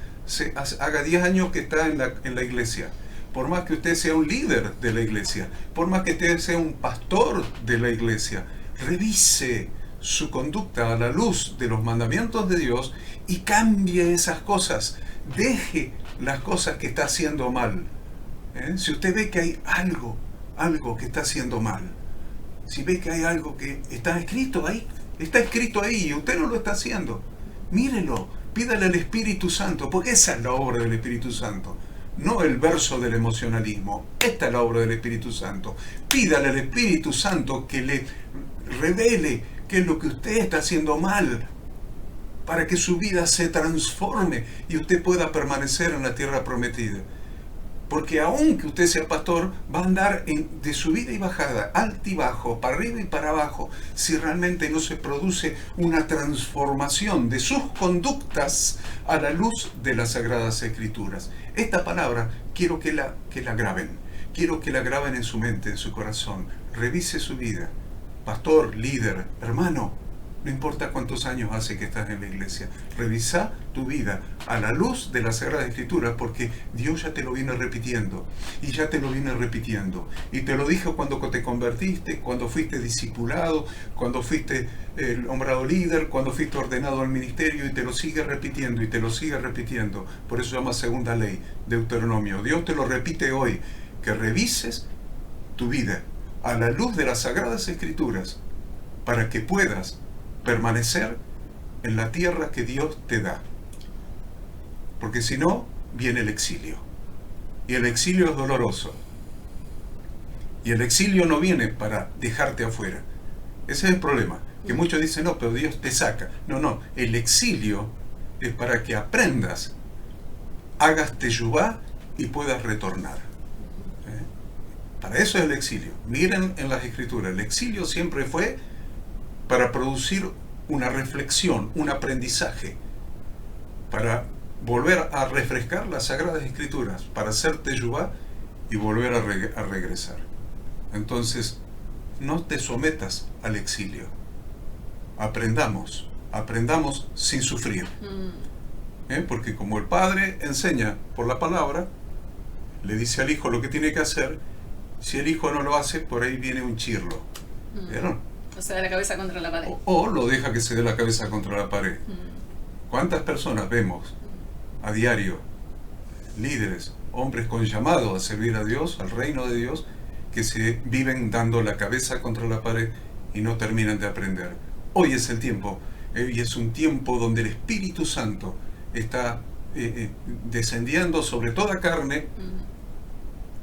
haga 10 años que está en la iglesia, por más que usted sea un líder de la iglesia, por más que usted sea un pastor de la iglesia, revise su conducta a la luz de los mandamientos de Dios y cambie esas cosas. Deje las cosas que está haciendo mal. Si usted ve que hay algo que está haciendo mal, si ve que hay algo que está escrito ahí y usted no lo está haciendo, mírelo, pídale al Espíritu Santo, porque esa es la obra del Espíritu Santo, no el verso del emocionalismo. Esta es la obra del Espíritu Santo. Pídale al Espíritu Santo que le revele qué es lo que usted está haciendo mal, para que su vida se transforme y usted pueda permanecer en la tierra prometida. Porque aunque usted sea pastor, va a andar de subida y bajada, alto y bajo, para arriba y para abajo, si realmente no se produce una transformación de sus conductas a la luz de las Sagradas Escrituras. Esta palabra quiero que la graben. Quiero que la graben en su mente, en su corazón. Revise su vida. Pastor, líder, hermano, no importa cuántos años hace que estás en la iglesia, revisa tu vida a la luz de la Sagrada Escritura, porque Dios ya te lo viene repitiendo, y ya te lo viene repitiendo. Y te lo dijo cuando te convertiste, cuando fuiste discipulado, cuando fuiste nombrado líder, cuando fuiste ordenado al ministerio, y te lo sigue repitiendo, y te lo sigue repitiendo. Por eso se llama segunda ley, Deuteronomio. Dios te lo repite hoy, que revises tu vida a la luz de las Sagradas Escrituras, para que puedas permanecer en la tierra que Dios te da. Porque si no, viene el exilio. Y el exilio es doloroso. Y el exilio no viene para dejarte afuera. Ese es el problema. Que muchos dicen, no, pero Dios te saca. No, el exilio es para que aprendas, hagas teshuvá y puedas retornar. Para eso es el exilio. Miren en las Escrituras, el exilio siempre fue para producir una reflexión, un aprendizaje, para volver a refrescar las Sagradas Escrituras, para hacer teshuvá y volver a regresar. Entonces, no te sometas al exilio. Aprendamos sin sufrir. Porque como el padre enseña por la palabra, le dice al hijo lo que tiene que hacer, si el hijo no lo hace, por ahí viene un chirlo. ¿Vieron? O se da la cabeza contra la pared. O lo deja que se dé la cabeza contra la pared. ¿Cuántas personas vemos a diario, líderes, hombres con llamado a servir a Dios, al reino de Dios, que se viven dando la cabeza contra la pared y no terminan de aprender? Hoy es el tiempo, y es un tiempo donde el Espíritu Santo está descendiendo sobre toda carne,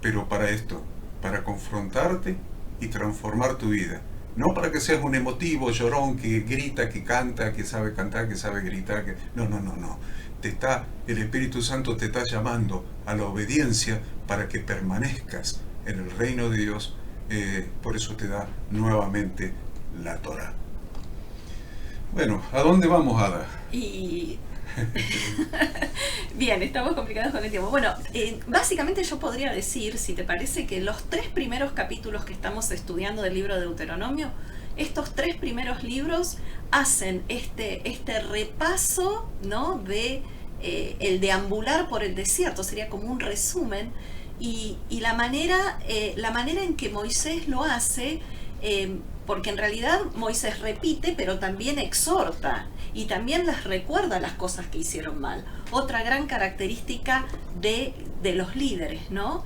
pero para esto, para confrontarte y transformar tu vida. No para que seas un emotivo, llorón, que grita, que canta, que sabe cantar, que sabe gritar. No. El Espíritu Santo te está llamando a la obediencia para que permanezcas en el reino de Dios. Por eso te da nuevamente la Torá. Bueno, ¿a dónde vamos, Ada? Bien, estamos complicados con el tiempo. Bueno, básicamente yo podría decir, si te parece, que los 3 primeros capítulos que estamos estudiando del libro de Deuteronomio, estos 3 primeros libros hacen este repaso, ¿no?, de el deambular por el desierto. Sería como un resumen, y la manera en que Moisés lo hace, porque en realidad Moisés repite, pero también exhorta y también les recuerda las cosas que hicieron mal. Otra gran característica de los líderes, ¿no?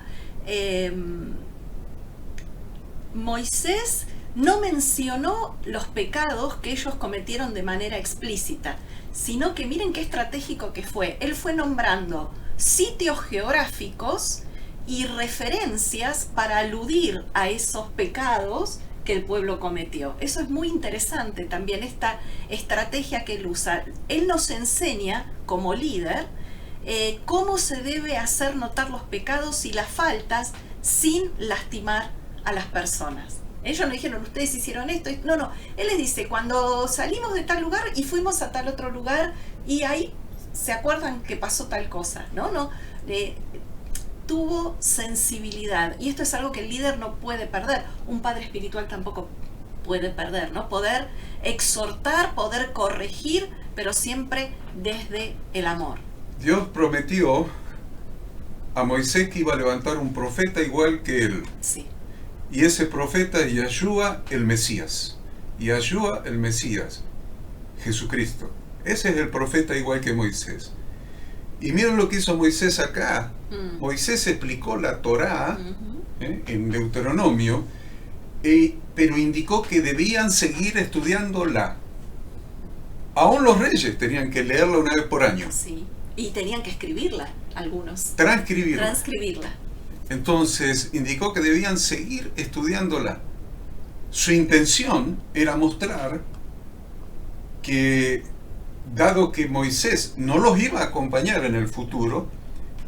Moisés no mencionó los pecados que ellos cometieron de manera explícita, sino que miren qué estratégico que fue. Él fue nombrando sitios geográficos y referencias para aludir a esos pecados que el pueblo cometió. Eso es muy interesante también, esta estrategia que él usa. Él nos enseña, como líder, cómo se debe hacer notar los pecados y las faltas sin lastimar a las personas. Ellos no dijeron, ustedes hicieron esto. No. Él les dice, cuando salimos de tal lugar y fuimos a tal otro lugar, y ahí se acuerdan que pasó tal cosa. No. Tuvo sensibilidad, y esto es algo que el líder no puede perder, un padre espiritual tampoco puede perder, ¿no? Poder exhortar, poder corregir, pero siempre desde el amor. Dios prometió a Moisés que iba a levantar un profeta igual que él. Sí. Y ese profeta es Yahshua el Mesías. Yahshua el Mesías, Jesucristo. Ese es el profeta igual que Moisés. Y miren lo que hizo Moisés acá. Moisés explicó la Torá en Deuteronomio, pero indicó que debían seguir estudiándola. Aún los reyes tenían que leerla una vez por año. Sí, y tenían que escribirla, algunos. Transcribirla. Entonces, indicó que debían seguir estudiándola. Su intención era mostrar que, dado que Moisés no los iba a acompañar en el futuro,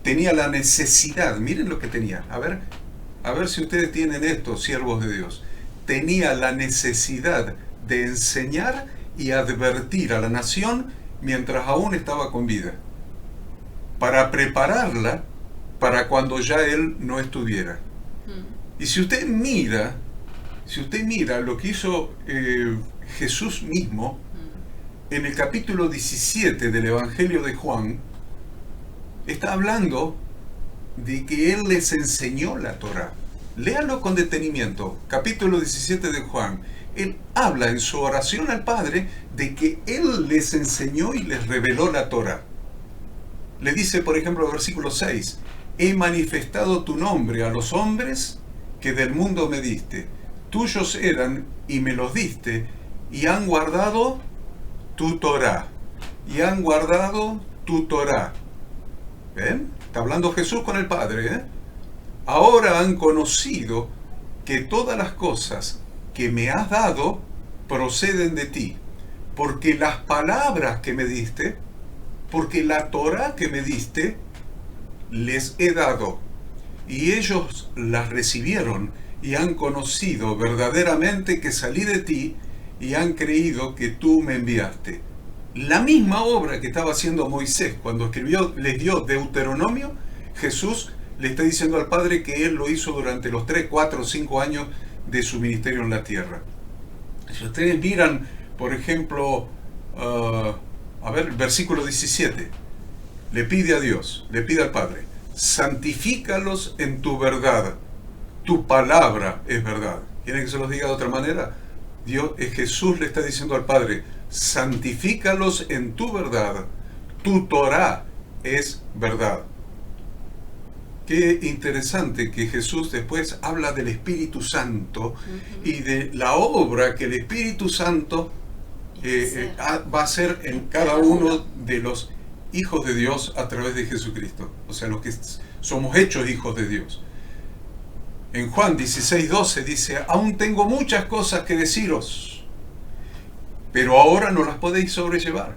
tenía la necesidad, miren lo que tenía, a ver si ustedes tienen esto, siervos de Dios, tenía la necesidad de enseñar y advertir a la nación mientras aún estaba con vida, para prepararla para cuando ya él no estuviera. Y si usted mira lo que hizo Jesús mismo en el capítulo 17 del Evangelio de Juan, está hablando de que él les enseñó la Torá. Léalo con detenimiento, capítulo 17 de Juan. Él habla en su oración al Padre de que él les enseñó y les reveló la Torá. Le dice, por ejemplo, el versículo 6, he manifestado tu nombre a los hombres que del mundo me diste. Tuyos eran y me los diste, y han guardado tu Torá. Y han guardado tu Torá. ¿Ven? Está hablando Jesús con el Padre, ¿eh? Ahora han conocido que todas las cosas que me has dado proceden de ti, porque las palabras que me diste, porque la Torá que me diste, les he dado, y ellos las recibieron y han conocido verdaderamente que salí de ti y han creído que tú me enviaste. La misma obra que estaba haciendo Moisés cuando escribió, les dio Deuteronomio, Jesús le está diciendo al Padre que él lo hizo durante los 3, 4, 5 años de su ministerio en la tierra. Si ustedes miran, por ejemplo, el versículo 17, le pide a Dios, le pide al Padre, santifícalos en tu verdad, tu palabra es verdad. ¿Quieren que se los diga de otra manera? Jesús le está diciendo al Padre, santifícalos en tu verdad, tu Torá es verdad. Qué interesante que Jesús después habla del Espíritu Santo y de la obra que el Espíritu Santo va a hacer en cada uno de los hijos de Dios a través de Jesucristo. O sea, los que somos hechos hijos de Dios. En Juan 16:12 dice, aún tengo muchas cosas que deciros, pero ahora no las podéis sobrellevar.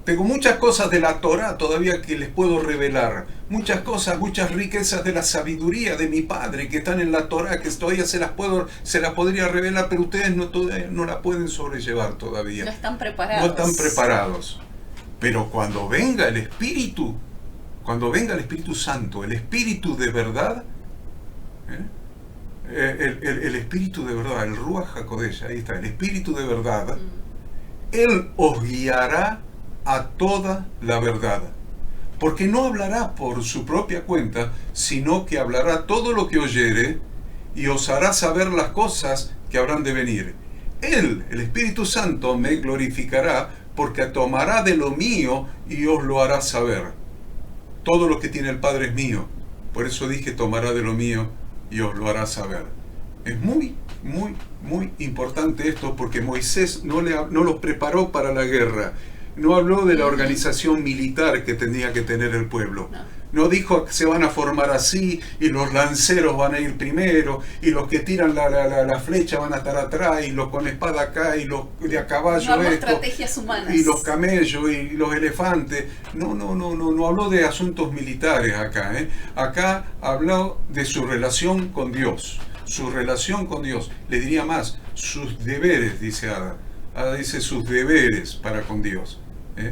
Tengo muchas cosas de la Torá todavía que les puedo revelar. Muchas cosas, muchas riquezas de la sabiduría de mi Padre que están en la Torá, que todavía se las podría revelar, pero ustedes no la pueden sobrellevar todavía. No están preparados. No están preparados. Pero cuando venga el Espíritu Santo, el Espíritu de verdad, el Espíritu de verdad, el Ruach HaKodesh, ahí está, el Espíritu de verdad, Él os guiará a toda la verdad, porque no hablará por su propia cuenta, sino que hablará todo lo que oyere y os hará saber las cosas que habrán de venir. Él, el Espíritu Santo, me glorificará, porque tomará de lo mío y os lo hará saber. Todo lo que tiene el Padre es mío, por eso dije tomará de lo mío y os lo hará saber. Es muy, muy, muy importante esto, porque Moisés no los preparó para la guerra. No habló de la organización militar que tenía que tener el pueblo. No dijo que se van a formar así, y los lanceros van a ir primero, y los que tiran la flecha van a estar atrás, y los con espada acá, y los de a caballo no estrategias humanas. Y los camellos, y los elefantes. No habló de asuntos militares acá. Acá habló de su relación con Dios. Su relación con Dios. Le diría más, sus deberes, dice Ada. Ada dice sus deberes para con Dios.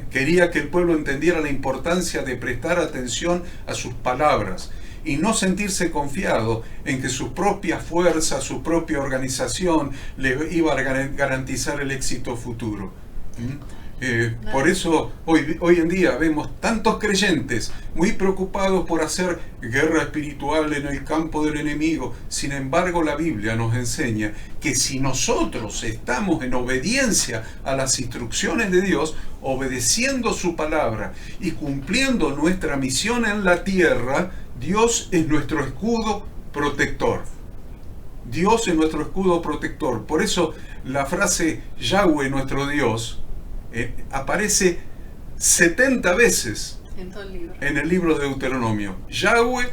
Quería que el pueblo entendiera la importancia de prestar atención a sus palabras y no sentirse confiado en que su propia fuerza, su propia organización le iba a garantizar el éxito futuro. Por eso hoy en día vemos tantos creyentes muy preocupados por hacer guerra espiritual en el campo del enemigo. Sin embargo, la Biblia nos enseña que si nosotros estamos en obediencia a las instrucciones de Dios, obedeciendo su palabra y cumpliendo nuestra misión en la tierra, Dios es nuestro escudo protector. Dios es nuestro escudo protector. Por eso la frase Yahweh, nuestro Dios, aparece 70 veces en el libro de Deuteronomio. Yahweh,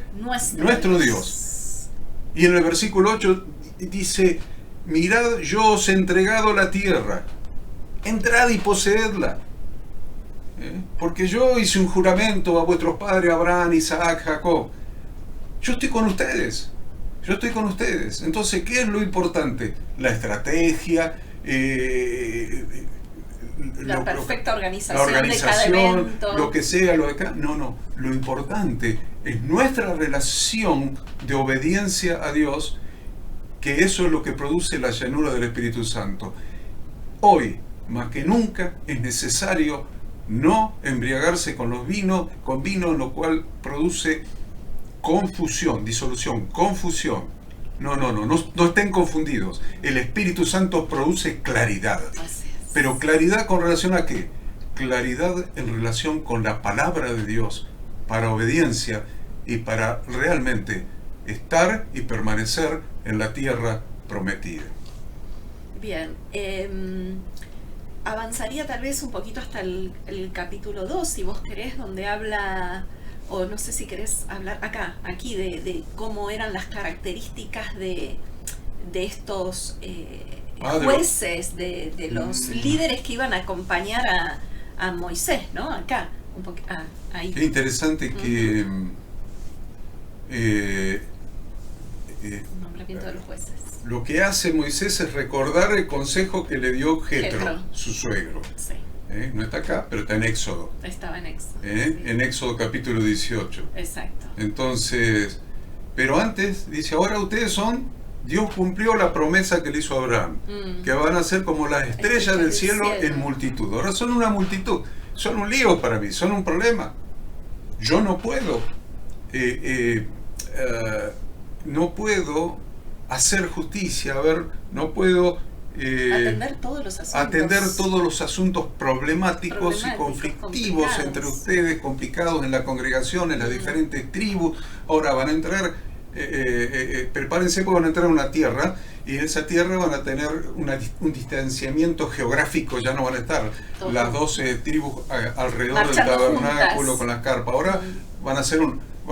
nuestro Dios. Y en el versículo 8 dice, mirad, yo os he entregado la tierra, entrad y poseedla. Porque yo hice un juramento a vuestros padres, Abraham, Isaac, Jacob. Yo estoy con ustedes. Yo estoy con ustedes. Entonces, ¿qué es lo importante? La estrategia, la perfecta organización de cada evento. Lo que sea, lo de acá. No. Lo importante es nuestra relación de obediencia a Dios, que eso es lo que produce la llenura del Espíritu Santo. Hoy, más que nunca, es necesario no embriagarse con vino, lo cual produce confusión, disolución, confusión. No estén confundidos. El Espíritu Santo produce claridad. Pero claridad con relación a qué? Claridad en relación con la palabra de Dios, para obediencia y para realmente estar y permanecer en la tierra prometida. Bien, avanzaría tal vez un poquito hasta el capítulo 2, si vos querés, donde habla, o no sé si querés hablar aquí de cómo eran las características de estos jueces, de los líderes que iban a acompañar a Moisés, ¿no? Acá, un poco, ahí. Qué interesante que... nombramiento de los jueces. Lo que hace Moisés es recordar el consejo que le dio Jetro, su suegro. Sí. No está acá, pero está en Éxodo. Estaba en Éxodo. Sí. En Éxodo capítulo 18. Exacto. Entonces, pero antes dice, ahora ustedes Dios cumplió la promesa que le hizo a Abraham, que van a ser como las estrellas del cielo en multitud. Ahora son una multitud, son un lío para mí, son un problema. Yo no puedo, hacer justicia, no puedo atender todos los asuntos problemáticos y conflictivos complicados entre ustedes, complicados en la congregación, en las diferentes tribus. Ahora van a entrar, prepárense porque van a entrar a una tierra, y en esa tierra van a tener un distanciamiento geográfico, ya no van a estar las 12 tribus alrededor del tabernáculo juntas con las carpas. Ahora van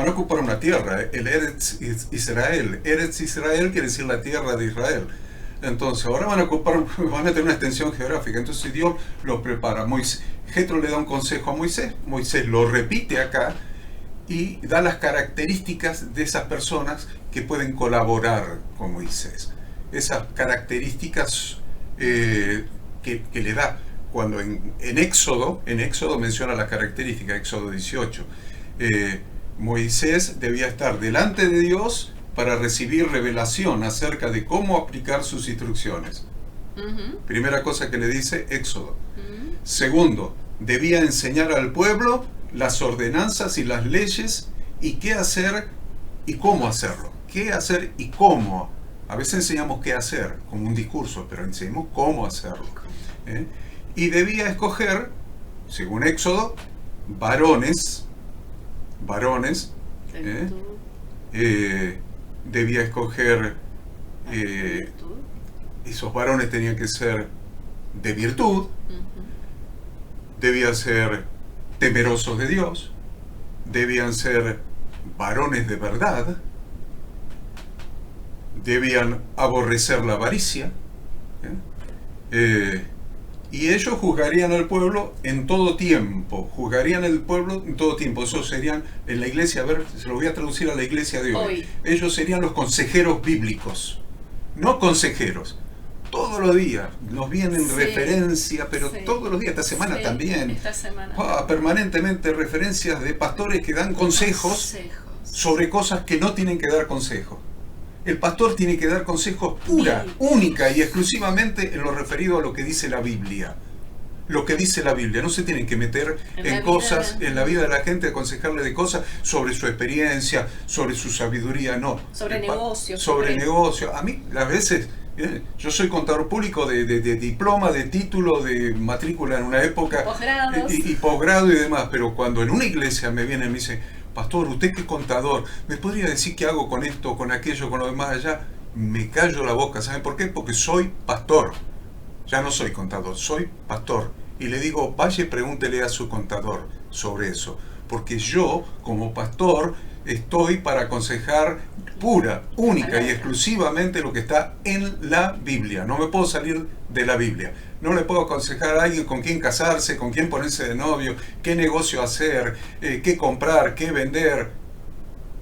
a ocupar una tierra, el Eretz Israel. Eretz Israel quiere decir la tierra de Israel. Entonces, ahora van a tener una extensión geográfica. Entonces Dios los prepara. Jetro le da un consejo a Moisés. Moisés lo repite acá y da las características de esas personas que pueden colaborar con Moisés. Esas características que le da. Cuando en Éxodo menciona las características, Éxodo 18. Moisés debía estar delante de Dios para recibir revelación acerca de cómo aplicar sus instrucciones. Primera cosa que le dice Éxodo. Segundo, debía enseñar al pueblo las ordenanzas y las leyes y qué hacer y cómo hacerlo. Qué hacer y cómo. A veces enseñamos qué hacer, como un discurso, pero enseñamos cómo hacerlo. Y debía escoger, según Éxodo, varones, debía escoger, esos varones tenían que ser de virtud, debían ser temerosos de Dios, debían ser varones de verdad, debían aborrecer la avaricia, y ellos juzgarían al pueblo en todo tiempo. Eso serían en la iglesia, se lo voy a traducir a la iglesia de hoy. Ellos serían los consejeros bíblicos, no consejeros. Todos los días nos vienen referencias, pero todos los días, esta semana también. Permanentemente referencias de pastores que dan consejos sobre cosas que no tienen que dar consejos. El pastor tiene que dar consejos única y exclusivamente en lo referido a lo que dice la Biblia. Lo que dice la Biblia. No se tienen que meter en cosas, en la vida de la gente, aconsejarle de cosas sobre su experiencia, sobre su sabiduría, no. Sobre negocios. Sobre negocio. A mí, a veces, yo soy contador público de diploma, de título, de matrícula en una época. Y posgrado y demás. Pero cuando en una iglesia me vienen y me dicen, pastor, usted que es contador, ¿me podría decir qué hago con esto, con aquello, con lo demás allá? Me callo la boca. ¿Saben por qué? Porque soy pastor. Ya no soy contador, soy pastor. Y le digo, vaya y pregúntele a su contador sobre eso. Porque yo, como pastor, estoy para aconsejar pura, única y exclusivamente lo que está en la Biblia. No me puedo salir de la Biblia. No le puedo aconsejar a alguien con quién casarse, con quién ponerse de novio, qué negocio hacer, qué comprar, qué vender,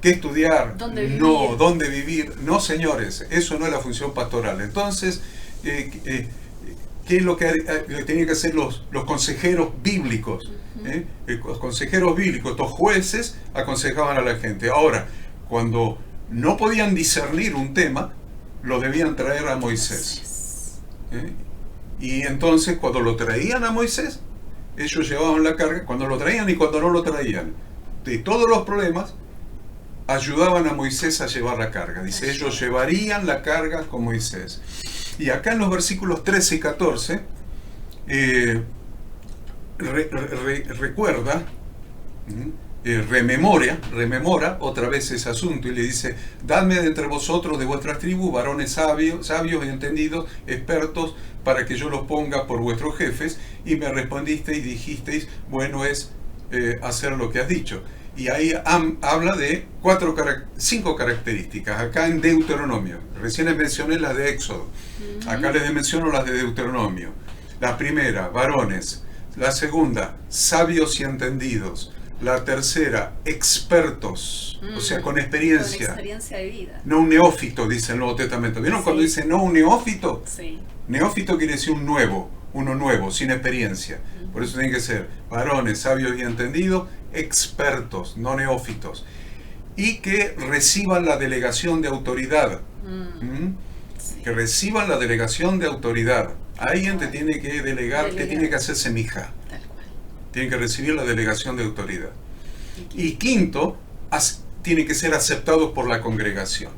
qué estudiar. ¿Dónde vivir? No, dónde vivir. No, señores, eso no es la función pastoral. Entonces, ¿qué es lo que tenían que hacer los consejeros bíblicos? Los consejeros bíblicos, estos jueces, aconsejaban a la gente. Ahora, cuando no podían discernir un tema, lo debían traer a Moisés. Y entonces, cuando lo traían a Moisés, ellos llevaban la carga, cuando lo traían y cuando no lo traían, de todos los problemas, ayudaban a Moisés a llevar la carga. Dice, ellos llevarían la carga con Moisés. Y acá en los versículos 13 y 14, recuerda, rememora otra vez ese asunto y le dice, dadme de entre vosotros de vuestras tribus varones sabios y entendidos, expertos, para que yo los ponga por vuestros jefes. Y me respondisteis y dijisteis, bueno es hacer lo que has dicho. Y ahí habla de 5 características, acá en Deuteronomio. Recién les mencioné las de Éxodo, acá les menciono las de Deuteronomio. La primera, varones. La segunda, sabios y entendidos. La tercera, expertos, o sea, con experiencia. Con experiencia de vida. No un neófito, dice el Nuevo Testamento. ¿Vieron cuando dice no un neófito? Sí. Neófito quiere decir uno nuevo, sin experiencia. Por eso tienen que ser varones, sabios y entendidos, expertos, no neófitos. Y que reciban la delegación de autoridad. Sí. Que reciban la delegación de autoridad. Alguien te tiene que delegar, te tiene que hacer semija. Tienen que recibir la delegación de autoridad. Y quinto, tienen que ser aceptados por la congregación.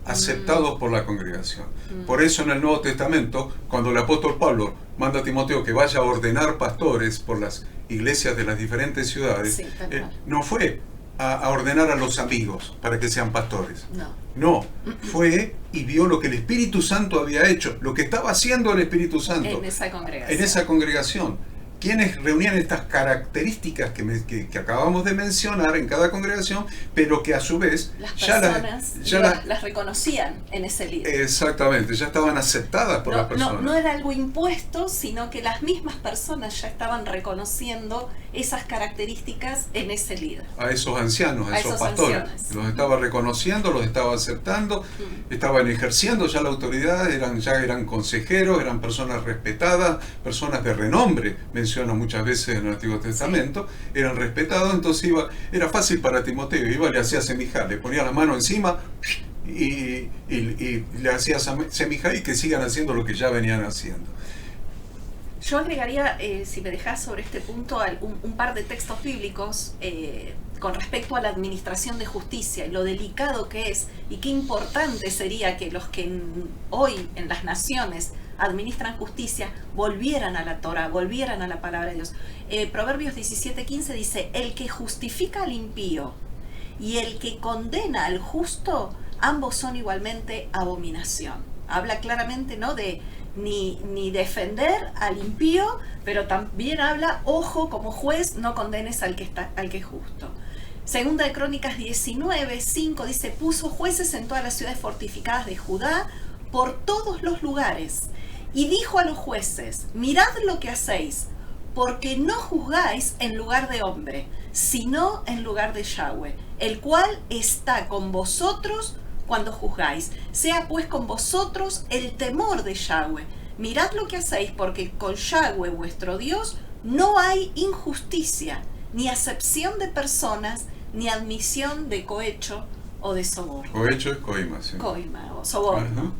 Aceptados por la congregación. Por eso en el Nuevo Testamento, cuando el apóstol Pablo manda a Timoteo que vaya a ordenar pastores por las iglesias de las diferentes ciudades, sí, no fue a ordenar a los amigos para que sean pastores. No, fue y vio lo que el Espíritu Santo había hecho, lo que estaba haciendo el Espíritu Santo en esa congregación. Quienes reunían estas características que acabamos de mencionar en cada congregación, pero que a su vez las personas las reconocían en ese líder. Exactamente, ya estaban aceptadas por las personas. No era algo impuesto, sino que las mismas personas ya estaban reconociendo esas características en ese líder. A esos ancianos, a esos pastores. Ancianos. Los estaba reconociendo, los estaba aceptando, estaban ejerciendo ya la autoridad, ya eran consejeros, eran personas respetadas, personas de renombre, menciona muchas veces en el Antiguo Testamento, eran respetados. Entonces era fácil para Timoteo, iba, le hacía semijar, le ponía la mano encima y le hacía semijar y que sigan haciendo lo que ya venían haciendo. Yo agregaría, si me dejás sobre este punto, un par de textos bíblicos con respecto a la administración de justicia y lo delicado que es y qué importante sería que los que hoy en las naciones administran justicia volvieran a la Torah, volvieran a la palabra de Dios. Proverbios 17:15 dice, el que justifica al impío y el que condena al justo, ambos son igualmente abominación. Habla claramente, ¿no?, de ni defender al impío, pero también habla, ojo, como juez, no condenes al que es justo. Segunda de Crónicas 19:5 dice, puso jueces en todas las ciudades fortificadas de Judá, por todos los lugares, y dijo a los jueces, mirad lo que hacéis, porque no juzgáis en lugar de hombre, sino en lugar de Yahweh, el cual está con vosotros cuando juzgáis. Sea pues con vosotros el temor de Yahweh. Mirad lo que hacéis, porque con Yahweh vuestro Dios no hay injusticia, ni acepción de personas, ni admisión de cohecho o de soborno. Cohecho es coima, sí. Coima o soborno.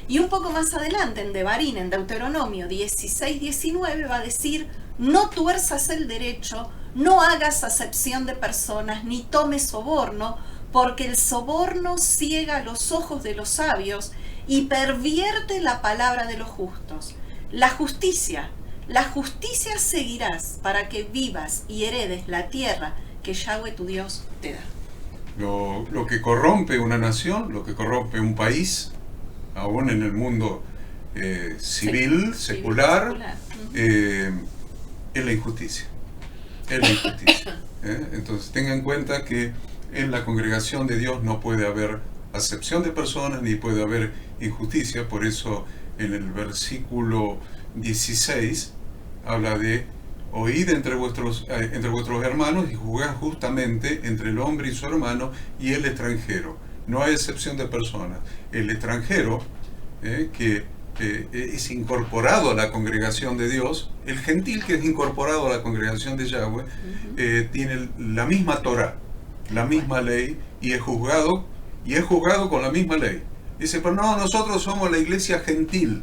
Y un poco más adelante, en Devarim, en Deuteronomio 16:19, va a decir, no tuerzas el derecho, no hagas acepción de personas, ni tomes soborno, porque el soborno ciega los ojos de los sabios y pervierte la palabra de los justos. La justicia seguirás para que vivas y heredes la tierra que Yahweh tu Dios te da. Lo que corrompe una nación, lo que corrompe un país, aún en el mundo civil, secular, es la injusticia. Entonces tengan en cuenta que en la congregación de Dios no puede haber acepción de personas ni puede haber injusticia. Por eso en el versículo 16 habla de: oíd entre vuestros hermanos y juzgad justamente entre el hombre y su hermano y el extranjero. No hay excepción de personas. El extranjero que es incorporado a la congregación de Dios, el gentil que es incorporado a la congregación de Yahweh, tiene la misma Torah, la misma ley, y es juzgado con la misma ley. Dice, pero no, nosotros somos la iglesia gentil,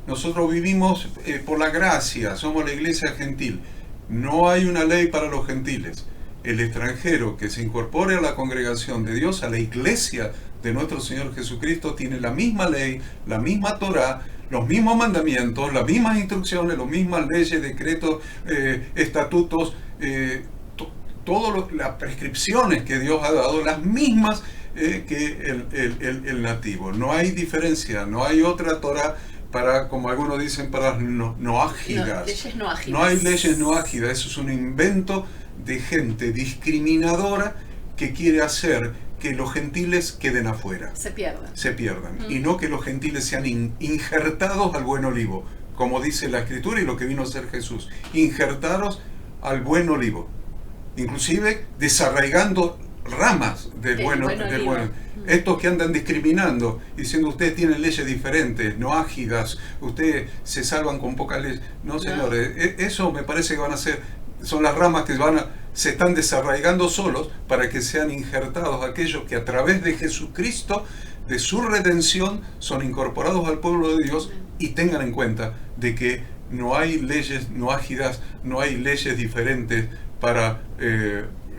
nosotros vivimos por la gracia, somos la iglesia gentil. No hay una ley para los gentiles. El extranjero que se incorpore a la congregación de Dios, a la iglesia de nuestro Señor Jesucristo, tiene la misma ley, la misma Torah, los mismos mandamientos, las mismas instrucciones, las mismas leyes, decretos, estatutos, todas las prescripciones que Dios ha dado, las mismas que el nativo. No hay diferencia, no hay otra Torah para, como algunos dicen, para noágidas. Leyes noágidas. No hay leyes noágidas. Eso es un invento de gente discriminadora que quiere hacer que los gentiles queden afuera. Se pierdan. Y no que los gentiles sean injertados al buen olivo, como dice la Escritura y lo que vino a ser Jesús. Injertados al buen olivo. Inclusive desarraigando ramas del buen olivo. Estos que andan discriminando, diciendo ustedes tienen leyes diferentes, no ágidas, ustedes se salvan con pocas leyes. No, señores, eso me parece que van a ser, son las ramas que se están desarraigando solos para que sean injertados aquellos que a través de Jesucristo, de su redención, son incorporados al pueblo de Dios, y tengan en cuenta de que no hay leyes no ágidas, no hay leyes diferentes para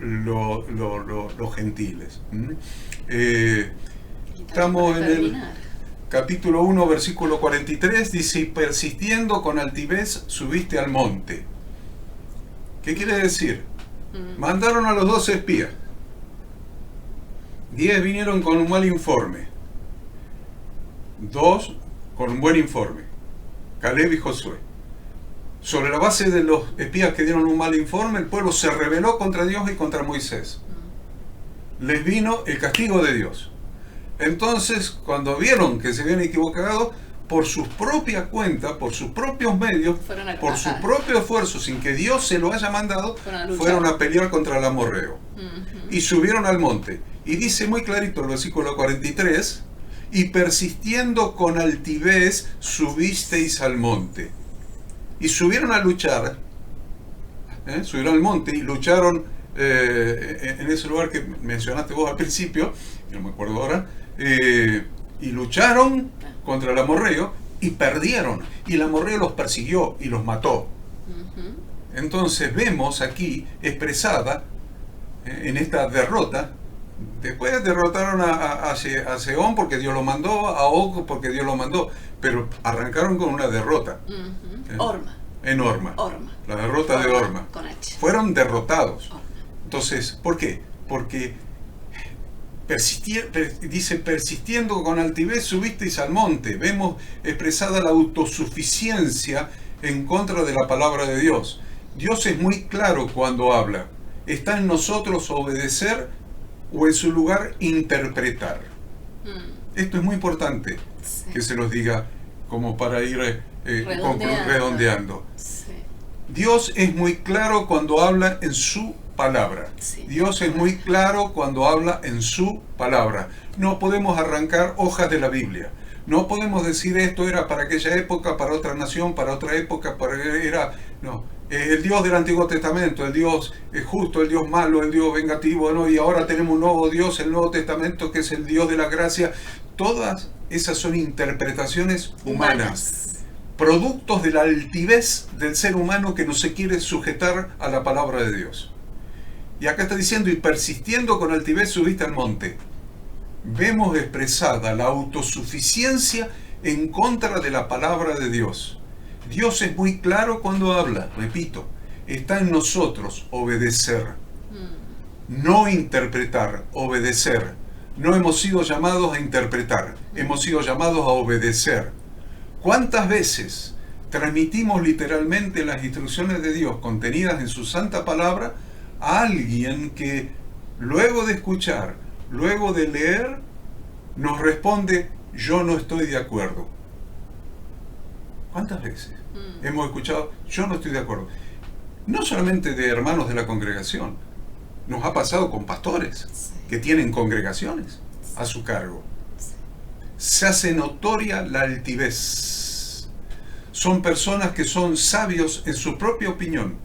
los gentiles. Estamos en el capítulo 1, versículo 43, dice: y persistiendo con altivez subiste al monte. ¿Qué quiere decir? Mandaron a los 12 espías. 10 vinieron con un mal informe. 2 con un buen informe. Caleb y Josué. Sobre la base de los espías que dieron un mal informe, el pueblo se rebeló contra Dios y contra Moisés. Les vino el castigo de Dios. Entonces, cuando vieron que se habían equivocado, por sus propias cuentas, por sus propios medios, por su propio esfuerzo, sin que Dios se lo haya mandado, fueron a pelear contra el amorreo. Y subieron al monte. Y dice muy clarito el versículo 43, y persistiendo con altivez subisteis al monte. Y subieron a luchar, subieron al monte y lucharon en ese lugar que mencionaste vos al principio, no me acuerdo ahora, y lucharon contra el amorreo y perdieron, y el amorreo los persiguió y los mató. Entonces vemos aquí expresada en esta derrota. Después derrotaron a Sehón porque Dios lo mandó, a Og porque Dios lo mandó, pero arrancaron con una derrota. En Horma. La derrota de Horma. Fueron derrotados. Entonces, ¿por qué? Porque dice, persistiendo con altivez subisteis al monte. Vemos expresada la autosuficiencia en contra de la palabra de Dios. Dios es muy claro cuando habla. Está en nosotros obedecer o en su lugar interpretar. Esto es muy importante que se los diga, como para ir redondeando. Dios es muy claro cuando habla en su palabra. Dios es muy claro cuando habla en su palabra. No podemos arrancar hojas de la Biblia. No podemos decir esto era para aquella época, para otra nación, para otra época, no. El Dios del Antiguo Testamento, el Dios justo, el Dios malo, el Dios vengativo, ¿no? Y ahora tenemos un nuevo Dios, el Nuevo Testamento, que es el Dios de la gracia. Todas esas son interpretaciones humanas, productos de la altivez del ser humano que no se quiere sujetar a la palabra de Dios. Y acá está diciendo, y persistiendo con altivez subiste al monte. Vemos expresada la autosuficiencia en contra de la palabra de Dios. Dios es muy claro cuando habla, repito, está en nosotros obedecer, no interpretar, obedecer. No hemos sido llamados a interpretar, hemos sido llamados a obedecer. ¿Cuántas veces transmitimos literalmente las instrucciones de Dios contenidas en su santa palabra a alguien que luego de escuchar, luego de leer, nos responde: yo no estoy de acuerdo. ¿Cuántas veces hemos escuchado: yo no estoy de acuerdo? No solamente de hermanos de la congregación, nos ha pasado con pastores que tienen congregaciones a su cargo. Se hace notoria la altivez. Son personas que son sabios en su propia opinión,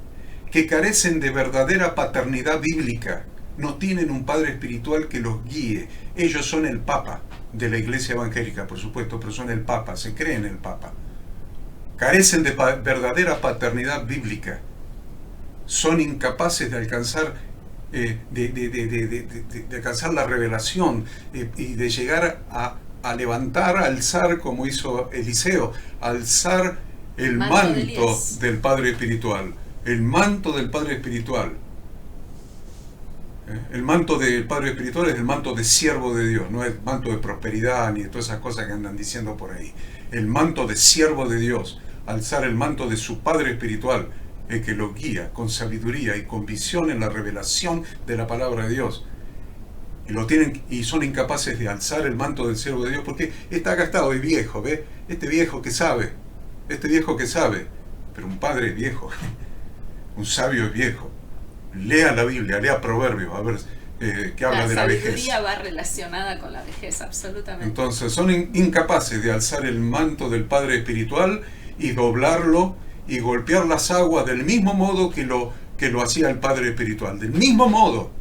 que carecen de verdadera paternidad bíblica, no tienen un padre espiritual que los guíe. Ellos son el Papa de la Iglesia Evangélica, por supuesto, pero son el Papa, se creen el Papa. Carecen de verdadera paternidad bíblica. Son incapaces de alcanzar de alcanzar la revelación y de llegar a levantar, a alzar, como hizo Eliseo, alzar el manto del Padre Espiritual. El manto del Padre Espiritual. El manto del Padre Espiritual es el manto de siervo de Dios, no es el manto de prosperidad ni de todas esas cosas que andan diciendo por ahí. El manto de siervo de Dios, alzar el manto de su Padre Espiritual, el que lo guía con sabiduría y con visión en la revelación de la palabra de Dios. Y lo tienen, y son incapaces de alzar el manto del siervo de Dios porque está gastado y viejo, ¿ve? Este viejo que sabe, pero un padre es viejo, un sabio es viejo. Lea la Biblia, lea Proverbios, a ver qué habla de la vejez. La sabiduría va relacionada con la vejez, absolutamente. Entonces son incapaces de alzar el manto del Padre Espiritual y doblarlo y golpear las aguas del mismo modo que lo hacía el Padre Espiritual, del mismo modo,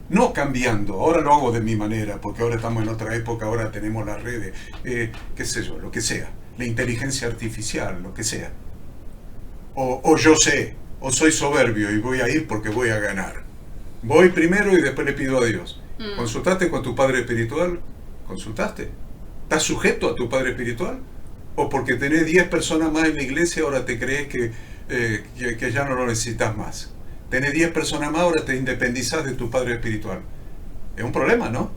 no cambiando. Ahora lo hago de mi manera, porque ahora estamos en otra época, ahora tenemos las redes, qué sé yo, lo que sea, la inteligencia artificial, lo que sea. O yo sé, o soy soberbio y voy a ir porque voy a ganar. Voy primero y después le pido a Dios. ¿Consultaste con tu Padre Espiritual? ¿Consultaste? ¿Estás sujeto a tu Padre Espiritual? ¿O porque tenés 10 personas más en la iglesia ahora te crees que ya no lo necesitas más? Tenés 10 personas más, ahora te independizás de tu Padre Espiritual. Es un problema, ¿no?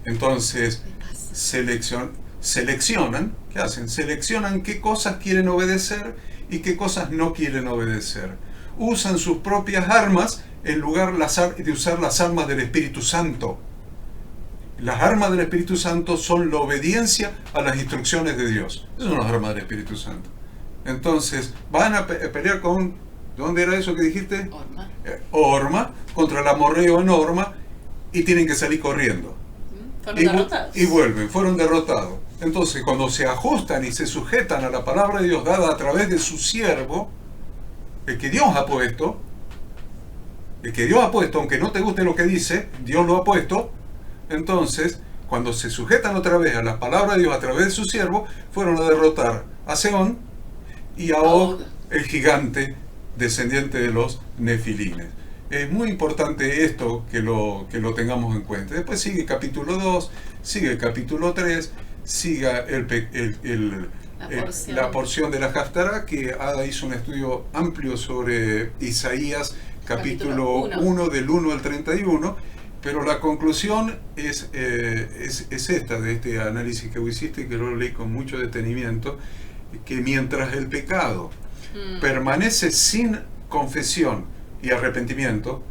Entonces, seleccionan, ¿qué hacen? Seleccionan qué cosas quieren obedecer y qué cosas no quieren obedecer. Usan sus propias armas en lugar de usar las armas del Espíritu Santo. Las armas del Espíritu Santo son la obediencia a las instrucciones de Dios. Esas son las armas del Espíritu Santo. Entonces, van a pelear con... ¿Dónde era eso que dijiste? Orma. Orma, contra el amorreo en Orma, y tienen que salir corriendo. Fueron derrotados. Y vuelven, fueron derrotados. Entonces, cuando se ajustan y se sujetan a la palabra de Dios dada a través de su siervo, el que Dios ha puesto, aunque no te guste lo que dice, Dios lo ha puesto. Entonces, cuando se sujetan otra vez a la palabra de Dios a través de su siervo, fueron a derrotar a Seón y a Og, el gigante descendiente de los nefilines. Es muy importante esto que lo tengamos en cuenta. Después sigue el capítulo 2, sigue el capítulo 3, siga la porción de la Haftará, que Ada hizo un estudio amplio sobre Isaías, capítulo 1 del 1 al 31, pero la conclusión es esta, de este análisis que hiciste, que lo leí con mucho detenimiento, que mientras el pecado permanece sin confesión y arrepentimiento,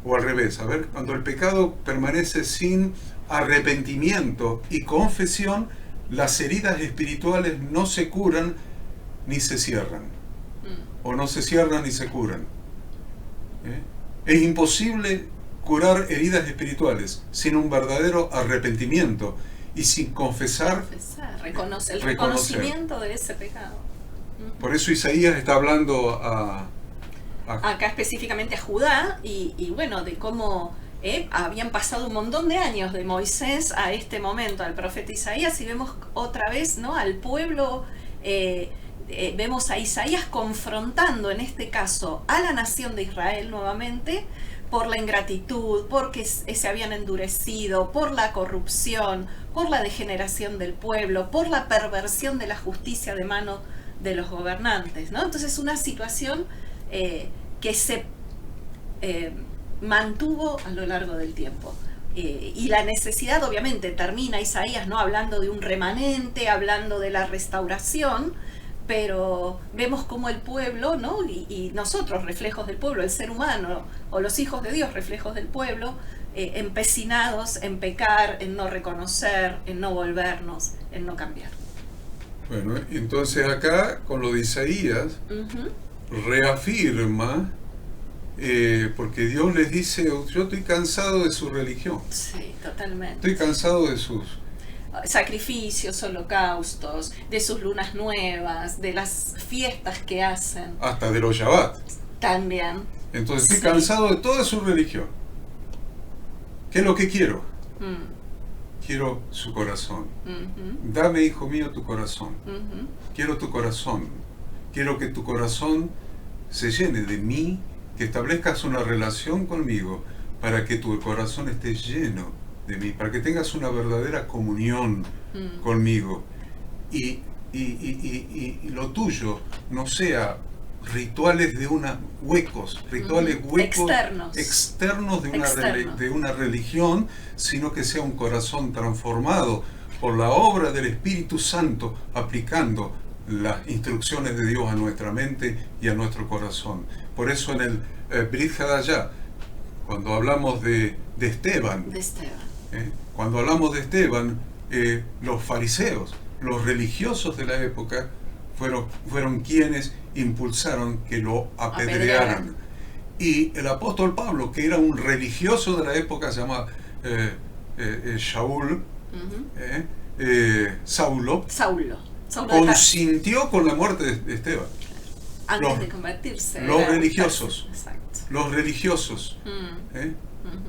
o al revés, cuando el pecado permanece sin arrepentimiento y confesión, las heridas espirituales no se curan ni se cierran, o no se cierran ni se curan. Es imposible curar heridas espirituales sin un verdadero arrepentimiento y sin confesar, el reconocimiento de ese pecado. Por eso Isaías está hablando acá específicamente a Judá y bueno, de cómo habían pasado un montón de años de Moisés a este momento, al profeta Isaías, y vemos otra vez, ¿no?, al pueblo, vemos a Isaías confrontando en este caso a la nación de Israel nuevamente por la ingratitud, porque se habían endurecido, por la corrupción, por la degeneración del pueblo, por la perversión de la justicia de mano de los gobernantes, ¿no? Entonces una situación que se mantuvo a lo largo del tiempo. Y la necesidad, obviamente, termina Isaías, ¿no?, hablando de un remanente, hablando de la restauración, pero vemos como el pueblo, ¿no?, y nosotros, reflejos del pueblo, el ser humano, o los hijos de Dios, reflejos del pueblo, empecinados en pecar, en no reconocer, en no volvernos, en no cambiar. Bueno, entonces acá con lo de Isaías reafirma, porque Dios les dice, yo estoy cansado de su religión. Sí, totalmente. Estoy cansado de sus sacrificios, holocaustos, de sus lunas nuevas, de las fiestas que hacen. hasta de los Shabbat. También. Entonces estoy Sí. cansado de toda su religión. ¿Qué es lo que quiero? Quiero su corazón. Dame, hijo mío, tu corazón. Quiero tu corazón. Quiero que tu corazón se llene de mí, que establezcas una relación conmigo, para que tu corazón esté lleno de mí, para que tengas una verdadera comunión conmigo. Y lo tuyo no sea rituales de huecos externos de una religión, sino que sea un corazón transformado por la obra del Espíritu Santo, aplicando las instrucciones de Dios a nuestra mente y a nuestro corazón. Por eso en el Brit Hadashah, cuando hablamos de Esteban, cuando hablamos de Esteban, los fariseos, los religiosos de la época, fueron quienes impulsaron que lo apedrearan. Y el apóstol Pablo, que era un religioso de la época, se llama Saulo, consintió con la muerte de Esteban. Antes de convertirse. Los religiosos.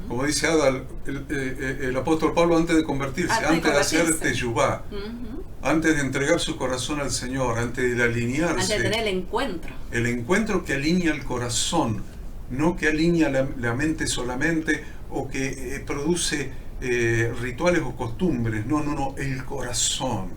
Como dice Adal, el apóstol Pablo, antes de convertirse, antes de hacer teshuvá, antes de entregar su corazón al Señor, antes de alinearse, antes de tener el encuentro que alinea el corazón, no que alinea la mente solamente, o que produce rituales o costumbres. No, el corazón.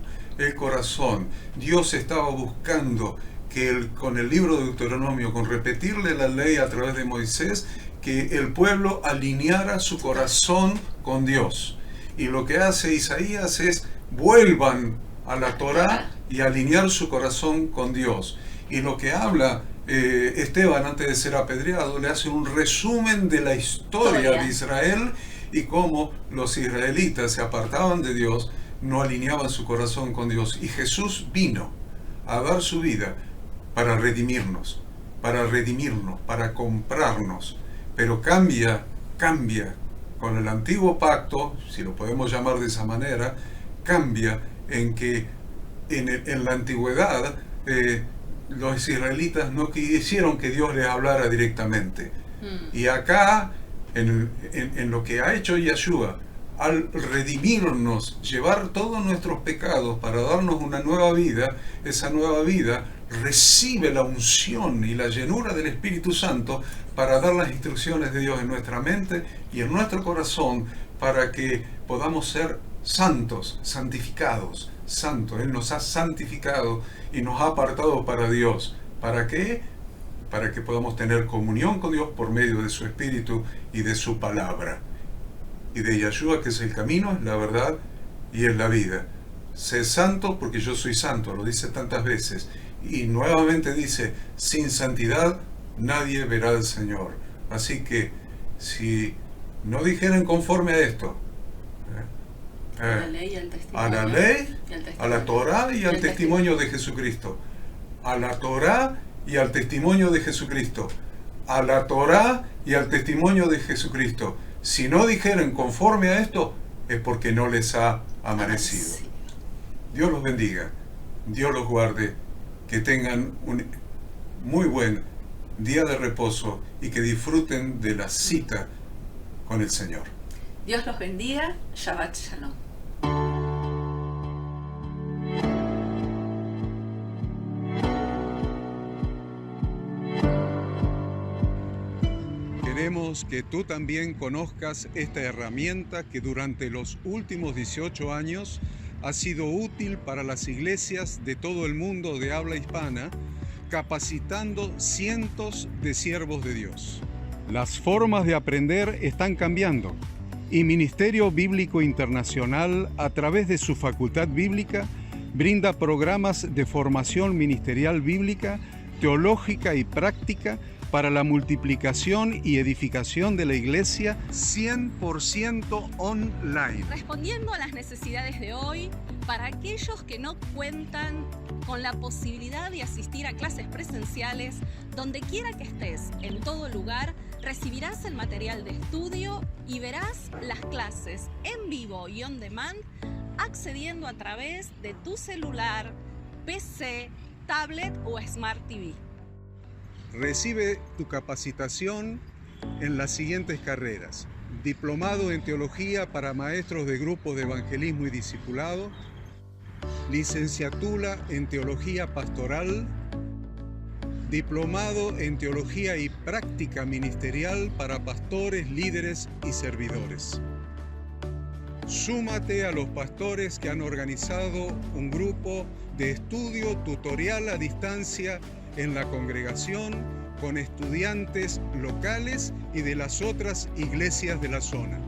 Dios estaba buscando que con el libro de Deuteronomio, con repetirle la ley a través de Moisés, que el pueblo alineara su corazón con Dios. Y lo que hace Isaías es: vuelvan a la Torá y alinear su corazón con Dios. Y lo que habla Esteban antes de ser apedreado, le hace un resumen de la historia de Israel y cómo los israelitas se apartaban de Dios, no alineaban su corazón con Dios. Y Jesús vino a dar su vida para redimirnos, para comprarnos. Pero cambia con el antiguo pacto, si lo podemos llamar de esa manera, cambia en que en la antigüedad los israelitas no quisieron que Dios les hablara directamente. Y acá, en lo que ha hecho Yeshua, al redimirnos, llevar todos nuestros pecados para darnos una nueva vida, esa nueva vida recibe la unción y la llenura del Espíritu Santo para dar las instrucciones de Dios en nuestra mente y en nuestro corazón, para que podamos ser santos, santificados. Él nos ha santificado y nos ha apartado para Dios. ¿Para qué? Para que podamos tener comunión con Dios por medio de su Espíritu y de su palabra. Y de Yeshua, que es el camino, es la verdad y es la vida. Sé santo porque yo soy santo, lo dice tantas veces. Y nuevamente dice: sin santidad nadie verá al Señor. Así que si no dijeran conforme a esto, a la ley y al testimonio, a la ley, a la Torá y al testimonio de Jesucristo, a la Torá y al testimonio de Jesucristo, a la Torá y al testimonio de Jesucristo. Si no dijeran conforme a esto, es porque no les ha amanecido. Dios los bendiga, Dios los guarde, que tengan un muy buen día de reposo y que disfruten de la cita con el Señor. Dios los bendiga. Shabbat Shalom. Queremos que tú también conozcas esta herramienta que durante los últimos 18 años ha sido útil para las iglesias de todo el mundo de habla hispana, capacitando cientos de siervos de Dios. Las formas de aprender están cambiando y Ministerio Bíblico Internacional, a través de su Facultad Bíblica, brinda programas de formación ministerial bíblica, teológica y práctica para la multiplicación y edificación de la iglesia 100% online. Respondiendo a las necesidades de hoy, para aquellos que no cuentan con la posibilidad de asistir a clases presenciales, donde quiera que estés, en todo lugar, recibirás el material de estudio y verás las clases en vivo y on demand, accediendo a través de tu celular, PC, tablet o Smart TV. Recibe tu capacitación en las siguientes carreras: diplomado en teología para maestros de grupos de evangelismo y discipulado, licenciatura en teología pastoral, diplomado en teología y práctica ministerial para pastores, líderes y servidores. Súmate a los pastores que han organizado un grupo de estudio tutorial a distancia en la congregación con estudiantes locales y de las otras iglesias de la zona.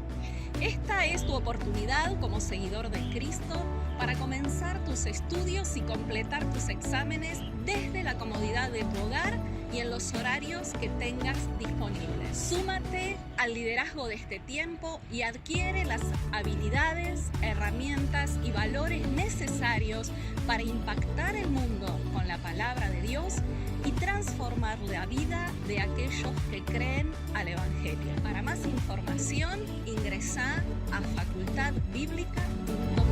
Esta es tu oportunidad como seguidor de Cristo para comenzar tus estudios y completar tus exámenes desde la comodidad de tu hogar y en los horarios que tengas disponibles. Súmate al liderazgo de este tiempo y adquiere las habilidades, herramientas y valores necesarios para impactar el mundo con la palabra de Dios y transformar la vida de aquellos que creen al Evangelio. Para más información, ingresá a facultadbiblica.com.